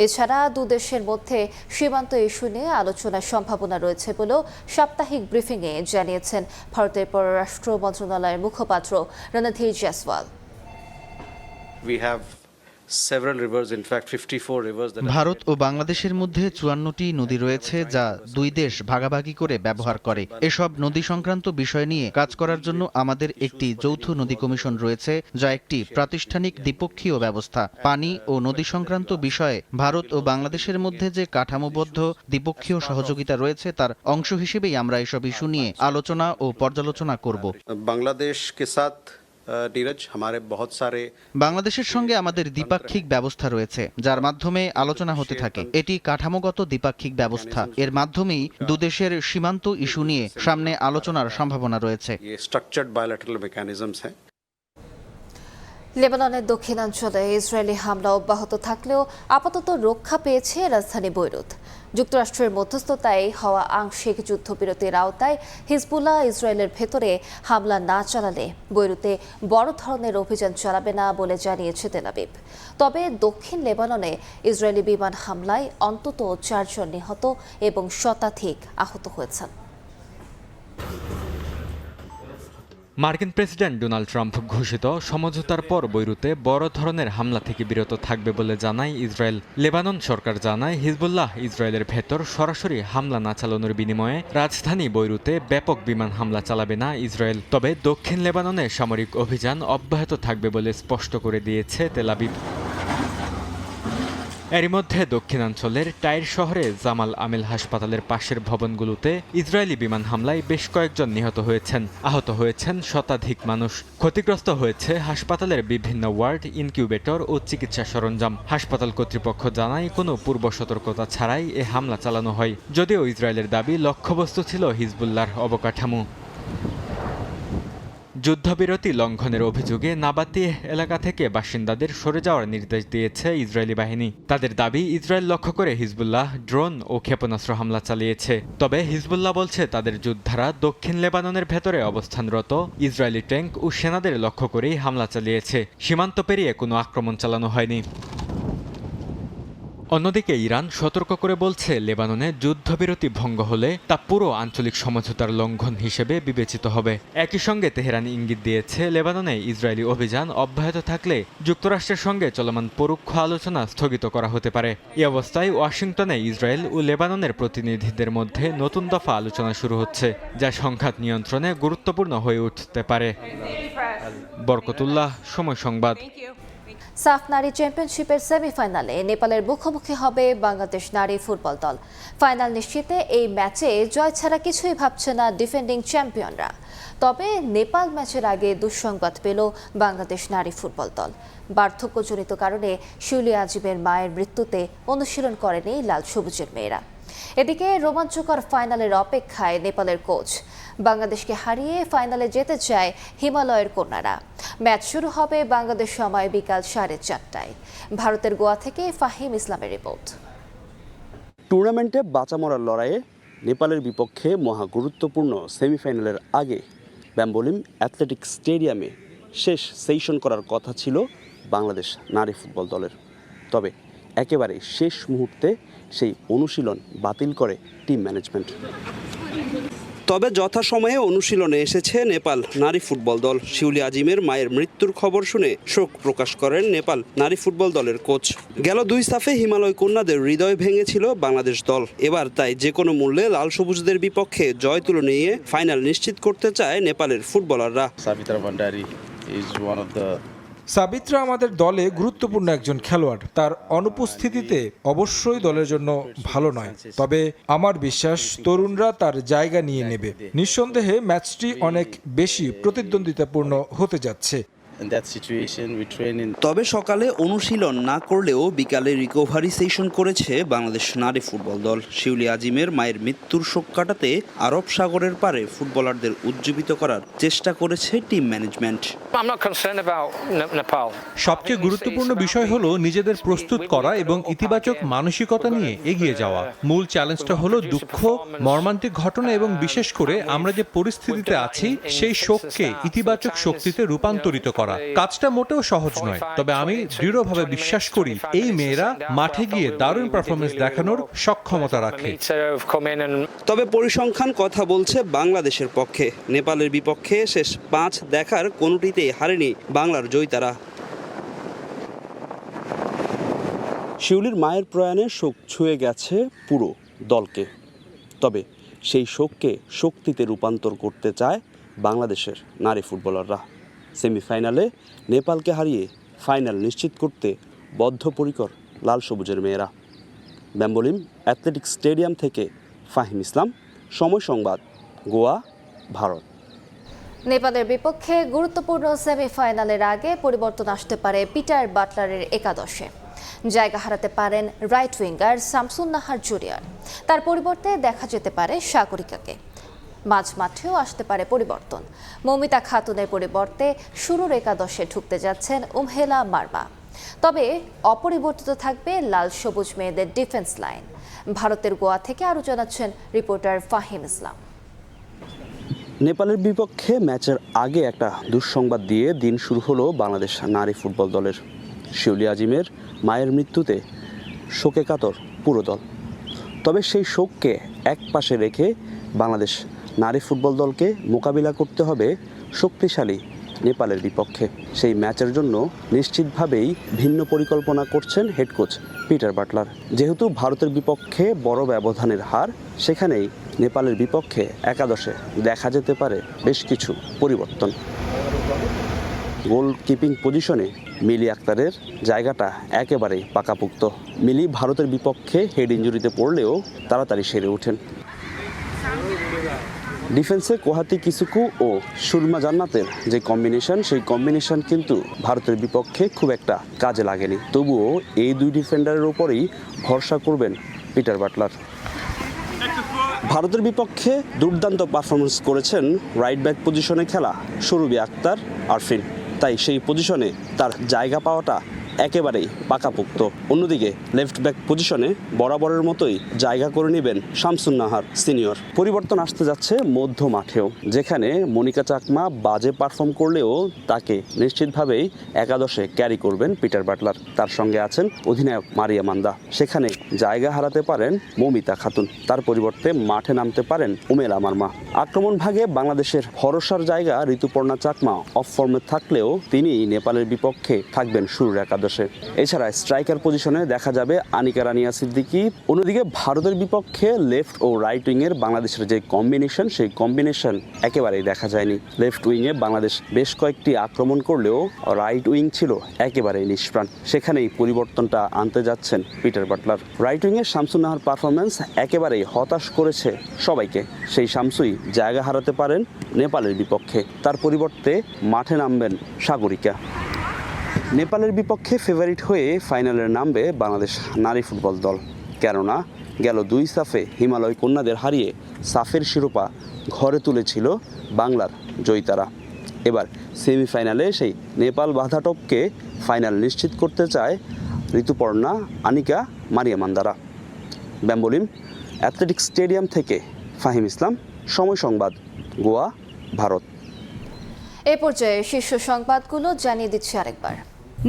এছাড়া দুদেশের মধ্যে সীমান্ত ইস্যু নিয়ে আলোচনার সম্ভাবনা রয়েছে বলেও সাপ্তাহিক ব্রিফিংয়ে জানিয়েছেন ভারতের পররাষ্ট্র মন্ত্রণালয়ের মুখপাত্র রণধীর জয়সওয়াল। ভারত ও বাংলাদেশের মধ্যে 54টি নদী রয়েছে যা দুই দেশ ভাগাভাগি করে ব্যবহার করে। এসব নদী সংক্রান্ত বিষয় নিয়ে কাজ করার জন্য আমাদের একটি যৌথ নদী কমিশন রয়েছে, যা একটি প্রাতিষ্ঠানিক দ্বিপক্ষীয় ব্যবস্থা। পানি ও নদী সংক্রান্ত বিষয়ে ভারত ও বাংলাদেশের মধ্যে যে কাঠামোবদ্ধ দ্বিপক্ষীয় সহযোগিতা রয়েছে তার অংশ হিসেবেই আমরা এসব ইস্যু নিয়ে আলোচনা ও পর্যালোচনা করব। বাংলাদেশের সঙ্গে আমাদের দ্বিপাক্ষিক ব্যবস্থা রয়েছে, যার মাধ্যমে আলোচনা হতে থাকে। এটি কাঠামোগত দ্বিপাক্ষিক ব্যবস্থা, এর মাধ্যমেই দুদেশের সীমান্ত ইস্যু নিয়ে সামনে আলোচনার সম্ভাবনা রয়েছে। লেবাননের দক্ষিণাঞ্চলে ইসরায়েলি হামলা অব্যাহত থাকলেও আপাতত রক্ষা পেয়েছে রাজধানী বৈরুত। যুক্তরাষ্ট্রের মধ্যস্থতায় হওয়া আংশিক যুদ্ধবিরতির আওতায় হিজবুল্লাহ ইসরায়েলের ভেতরে হামলা না চালালে বৈরুতে বড় ধরনের অভিযান চালাবে না বলে জানিয়েছে তেল আবিব। তবে দক্ষিণ লেবাননে ইসরায়েলি বিমান হামলায় অন্তত 4 জন নিহত এবং শতাধিক আহত হয়েছেন। মার্কিন প্রেসিডেন্ট ডোনাল্ড ট্রাম্প ঘোষিত সমঝোতার পর বৈরুতে বড় ধরনের হামলা থেকে বিরত থাকবে বলে জানায় ইসরায়েল। লেবানন সরকার জানায় হিজবুল্লাহ ইসরায়েলের ভেতর সরাসরি হামলা না চালানোর বিনিময়ে রাজধানী বৈরুতে ব্যাপক বিমান হামলা চালাবে না ইসরায়েল। তবে দক্ষিণ লেবাননে সামরিক অভিযান অব্যাহত থাকবে বলে স্পষ্ট করে দিয়েছে তেল আবিব। এরই মধ্যে দক্ষিণাঞ্চলের টাইর শহরে জামাল আমেল হাসপাতালের পাশের ভবনগুলোতে ইসরায়েলি বিমান হামলায় বেশ কয়েকজন নিহত হয়েছেন, আহত হয়েছেন শতাধিক মানুষ। ক্ষতিগ্রস্ত হয়েছে হাসপাতালের বিভিন্ন ওয়ার্ড, ইনকিউবেটর ও চিকিৎসা সরঞ্জাম। হাসপাতাল কর্তৃপক্ষ জানায় কোনো পূর্ব সতর্কতা ছাড়াই এ হামলা চালানো হয়, যদিও ইসরায়েলের দাবি লক্ষ্যবস্তু ছিল হিজবুল্লাহর অবকাঠামো। যুদ্ধবিরতি লঙ্ঘনের অভিযোগে নাবাতিহ এলাকা থেকে বাসিন্দাদের সরে যাওয়ার নির্দেশ দিয়েছে ইসরায়েলি বাহিনী। তাদের দাবি ইসরায়েল লক্ষ্য করে হিজবুল্লাহ ড্রোন ও ক্ষেপণাস্ত্র হামলা চালিয়েছে। তবে হিজবুল্লাহ বলছে তাদের যোদ্ধারা দক্ষিণ লেবাননের ভেতরে অবস্থানরত ইসরায়েলি ট্যাঙ্ক ও সেনাদের লক্ষ্য করেই হামলা চালিয়েছে, সীমান্ত পেরিয়ে কোনো আক্রমণ চালানো হয়নি। অন্যদিকে ইরান সতর্ক করে বলছে লেবাননে যুদ্ধবিরতি ভঙ্গ হলে তা পুরো আঞ্চলিক সমঝোতার লঙ্ঘন হিসেবে বিবেচিত হবে। একই সঙ্গে তেহরান ইঙ্গিত দিয়েছে লেবাননে ইসরায়েলি অভিযান অব্যাহত থাকলে যুক্তরাষ্ট্রের সঙ্গে চলমান পরোক্ষ আলোচনা স্থগিত করা হতে পারে। এই অবস্থায় ওয়াশিংটনে ইসরায়েল ও লেবাননের প্রতিনিধিদের মধ্যে নতুন দফা আলোচনা শুরু হচ্ছে, যা সংঘাত নিয়ন্ত্রণে গুরুত্বপূর্ণ হয়ে উঠতে পারে। বরকতুল্লাহ, সময় সংবাদ। সাফ নারী চ্যাম্পিয়নশিপের সেমিফাইনালে নেপালের মুখোমুখি হবে বাংলাদেশ নারী ফুটবল দল। ফাইনাল নিশ্চিতে এই ম্যাচে জয় ছাড়া কিছুই ভাবছে না ডিফেন্ডিং চ্যাম্পিয়নরা। তবে নেপাল ম্যাচের আগে দুঃসংবাদ পেল বাংলাদেশ নারী ফুটবল দল। বার্ধক্যজনিত কারণে শিউলি আজিমের মায়ের মৃত্যুতে অনুশীলন করেনি লাল সবুজের মেয়েরা। এদিকে রোমাঞ্চকর ফাইনালের অপেক্ষায় নেপালের কোচ। বাংলাদেশকে হারিয়ে ফাইনালে যেতে চায় হিমালয়ের কন্যারা। ম্যাচ শুরু হবে বাংলাদেশ সময় বিকাল 4:30টায়। ভারতের গোয়া থেকে ফাহিম ইসলামের রিপোর্ট। টুর্নামেন্টে বাঁচা মরার লড়াইয়ে নেপালের বিপক্ষে মহা গুরুত্বপূর্ণ সেমিফাইনালের আগে ব্যাম্বোলিম অ্যাথলেটিক স্টেডিয়ামে শেষ সেশন করার কথা ছিল বাংলাদেশ নারী ফুটবল দলের। তবে একেবারে শেষ মুহূর্তে সেই অনুশীলন বাতিল করে টিম ম্যানেজমেন্ট। তবে যথাসময়ে অনুশীলনে এসেছে নেপাল নারী ফুটবল দল। শিউলি আজিমের মায়ের মৃত্যুর খবর শুনে শোক প্রকাশ করেন নেপাল নারী ফুটবল দলের কোচ। গেল 2 সাফে হিমালয় কন্যাদের হৃদয় ভেঙেছিল বাংলাদেশ দল। এবার তাই যে কোনো মূল্যে লাল সবুজদের বিপক্ষে জয় তুলে নিয়ে ফাইনাল নিশ্চিত করতে চায় নেপালের ফুটবলাররা। সাবিত্রা আমাদের দলে গুরুত্বপূর্ণ একজন খেলোয়াড়। তার অনুপস্থিতিতে অবশ্যই দলের জন্য ভালো নয়, তবে আমার বিশ্বাস তরুণরা তার জায়গা নিয়ে নেবে। নিঃসন্দেহে ম্যাচটি অনেক বেশি প্রতিদ্বন্দ্বিতাপূর্ণ হতে যাচ্ছে। তবে সকালে অনুশীলন না করলেও বিকালে রিকভারি সেশন করেছে বাংলাদেশ নারী ফুটবল দল। শিউলি আজিমের মায়ের মৃত্যুর শোক কাটাতে আরব সাগরের পারে ফুটবলারদের উজ্জীবিত করার চেষ্টা করেছে টিম ম্যানেজমেন্ট। সবচেয়ে গুরুত্বপূর্ণ বিষয় হলো নিজেদের প্রস্তুত করা এবং ইতিবাচক মানসিকতা নিয়ে এগিয়ে যাওয়া। মূল চ্যালেঞ্জটা হলো দুঃখ, মর্মান্তিক ঘটনা এবং বিশেষ করে আমরা যে পরিস্থিতিতে আছি সেই শোককে ইতিবাচক শক্তিতে রূপান্তরিত করা। কাজটা মোটেও সহজ নয়, তবে আমি দৃঢ়ভাবে বিশ্বাস করি এই মেয়েরা মাঠে গিয়ে দারুণ পারফরমেন্স দেখানোর সক্ষমতা রাখে। তবে পরিসংখ্যান কথা বলছে বাংলাদেশের পক্ষে। নেপালের বিপক্ষে শেষ 5 দেখার কোনোটিতেই হারেনি বাংলার জয়িতারা। শিউলির মায়ের প্রয়াণে শোক ছুঁয়ে গেছে পুরো দলকে। তবে সেই শোককে শক্তিতে রূপান্তর করতে চায় বাংলাদেশের নারী ফুটবলাররা। সেমিফাইনালে নেপালকে হারিয়ে ফাইনাল নিশ্চিত করতে বদ্ধপরিকর লাল সবুজের মেয়েরা। ব্যাম্বোলিম অ্যাথলেটিক্স স্টেডিয়াম থেকে ফাহিম ইসলাম, সময় সংবাদ, গোয়া, ভারত। নেপালের বিপক্ষে গুরুত্বপূর্ণ সেমিফাইনালের আগে পরিবর্তন আসতে পারে পিটার বাটলারের একাদশে। জায়গা হারাতে পারেন right winger Shamsun Nahar junior. তার পরিবর্তে দেখা যেতে পারে সাগরিকাকে। মাঝ মাঠেও আসতে পারে পরিবর্তন। মৌমিতা খাতুনের পরিবর্তে শুরুর একাদশে ঢুকতে যাচ্ছেন উমহেলা মারমা। তবে অপরিবর্তিত থাকবে লাল সবুজ মেয়েদের ডিফেন্স লাইন। ভারতের গোয়া থেকে আরও জানাচ্ছেন রিপোর্টার ফাহিম ইসলাম। নেপালের বিপক্ষে ম্যাচের আগে একটা দুঃসংবাদ দিয়ে দিন শুরু হলো বাংলাদেশ নারী ফুটবল দলের। শিউলি আজিমের মায়ের মৃত্যুতে শোকে কাতর পুরো দল। তবে সেই শোককে এক পাশে রেখে বাংলাদেশ নারী ফুটবল দলকে মোকাবিলা করতে হবে শক্তিশালী নেপালের বিপক্ষে। সেই ম্যাচের জন্য নিশ্চিতভাবেই ভিন্ন পরিকল্পনা করছেন হেড কোচ পিটার বাটলার। যেহেতু ভারতের বিপক্ষে বড় ব্যবধানের হার, সেখানেই নেপালের বিপক্ষে একাদশে দেখা যেতে পারে বেশ কিছু পরিবর্তন। গোলকিপিং পজিশনে মিলি আক্তারের জায়গাটা একেবারেই পাকাপোক্ত। মিলি ভারতের বিপক্ষে হেড ইঞ্জুরিতে পড়লেও তাড়াতাড়ি সেরে ওঠেন। ডিফেন্সে কোহাতি কিসুকু ও সুরমা জান্নাতের যে কম্বিনেশন, সেই কম্বিনেশন কিন্তু ভারতের বিপক্ষে খুব একটা কাজে লাগেনি। তবুও এই 2 ডিফেন্ডারের ওপরেই ভরসা করবেন পিটার বাটলার। ভারতের বিপক্ষে দুর্দান্ত পারফরমেন্স করেছেন রাইট ব্যাক পজিশনে খেলা সুরভি আক্তার আরফিন। তাই সেই পজিশনে তার জায়গা পাওয়াটা একেবারেই পাকাপোক্ত। অন্যদিকে লেফট ব্যাক পজিশনে বরাবরের মতোই জায়গা করে নেবেন শামসুন নাহার সিনিয়র। পরিবর্তন আসতে যাচ্ছে মধ্য মাঠেও, যেখানে মনিকা চাকমা বাজে পারফর্ম করলেও তাকে নিশ্চিতভাবেই একাদশে ক্যারি করবেন পিটার বাটলার। তার সঙ্গে আছেন অধিনায়ক মারিয়া মান্দা। সেখানে জায়গা হারাতে পারেন মৌমিতা খাতুন। তার পরিবর্তে মাঠে নামতে পারেন উমেলা মারমা। আক্রমণ ভাগে বাংলাদেশের ভরসার জায়গা ঋতুপর্ণা চাকমা অফ ফর্মে থাকলেও তিনি নেপালের বিপক্ষে থাকবেন শুরুর একাদশে। এছাড়া স্ট্রাইকার পজিশনে দেখা যাবে আনিকা রানিয়া সিদ্দিকী। অন্যদিকে ভারতের বিপক্ষে লেফট ও রাইট উইংয়ের বাংলাদেশের যে কম্বিনেশন, সেই কম্বিনেশন একেবারেই দেখা যায়নি। লেফট উইংয়ে বাংলাদেশ বেশ কয়েকটি আক্রমণ করলেও রাইট উইং ছিল একেবারেই নিষ্প্রাণ। সেখানেই পরিবর্তনটা আনতে যাচ্ছেন পিটার বাটলার। রাইট উইংয়ে শামসুন নাহার পারফরমেন্স একেবারেই হতাশ করেছে সবাইকে। সেই শামসুই জায়গা হারাতে পারেন নেপালের বিপক্ষে। তার পরিবর্তে মাঠে নামবেন সাগরিকা। নেপালের বিপক্ষে ফেভারিট হয়ে ফাইনালে নামবে বাংলাদেশ নারী ফুটবল দল। কেননা গেল 2 সাফে হিমালয় কন্যাদের হারিয়ে সাফের শিরোপা ঘরে তুলেছিল বাংলার জয়িতারা। এবার সেমিফাইনালে সেই নেপাল বাধা টপকে ফাইনাল নিশ্চিত করতে চায় ঋতুপর্ণা, আনিকা, মারিয়া মান্দারা। ব্যাম্বোলিম অ্যাথলেটিক্স স্টেডিয়াম থেকে ফাহিম ইসলাম, সময় সংবাদ, গোয়া, ভারত। এ পর্যায়ে শীর্ষ সংবাদগুলো জানিয়ে দিচ্ছি আরেকবার।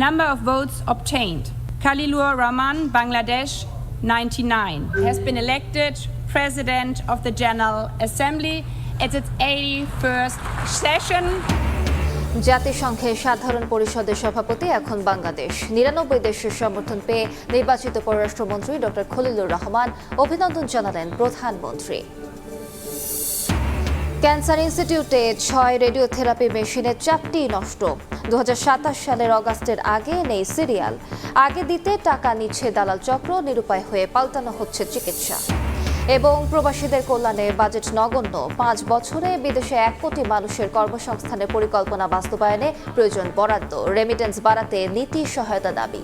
Number of votes obtained. Khalilur Rahman, Bangladesh, 99, has been elected President of the General Assembly at its 81st session. জাতিসংঘের সাধারণ পরিষদের সভাপতি এখন বাংলাদেশ। 99 দেশের সমর্থন পেয়ে নির্বাচিত পররাষ্ট্রমন্ত্রী ডক্টর খলিলুর রহমান অভিনন্দন জানালেন প্রধানমন্ত্রী। ক্যান্সার ইনস্টিটিউটে 6 রেডিওথেরাপি মেশিনের 4টি নষ্ট। 2027 সালের অগাস্টের আগে নেই সিরিয়াল। আগে দিতে টাকা নিচ্ছে দালাল চক্র, নিরুপায় হয়ে পাল্টানো হচ্ছে চিকিৎসা। এবং প্রবাসীদের কল্যাণে বাজেট নগণ্য। 5 বছরে বিদেশে 1 কোটি মানুষের কর্মসংস্থানের পরিকল্পনা বাস্তবায়নে প্রয়োজন বরাদ্দ। রেমিটেন্স বাড়াতে নীতি সহায়তা দাবি।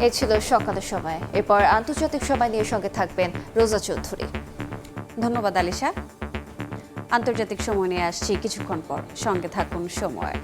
এই ছিল সকালের সময়। এরপর আন্তর্জাতিক সময় নিয়ে সঙ্গে থাকবেন রোজা চৌধুরী। ধন্যবাদ আলিশা। আন্তর্জাতিক সময় নিয়ে আসছি কিছুক্ষণ পর, সঙ্গে থাকুন সময়।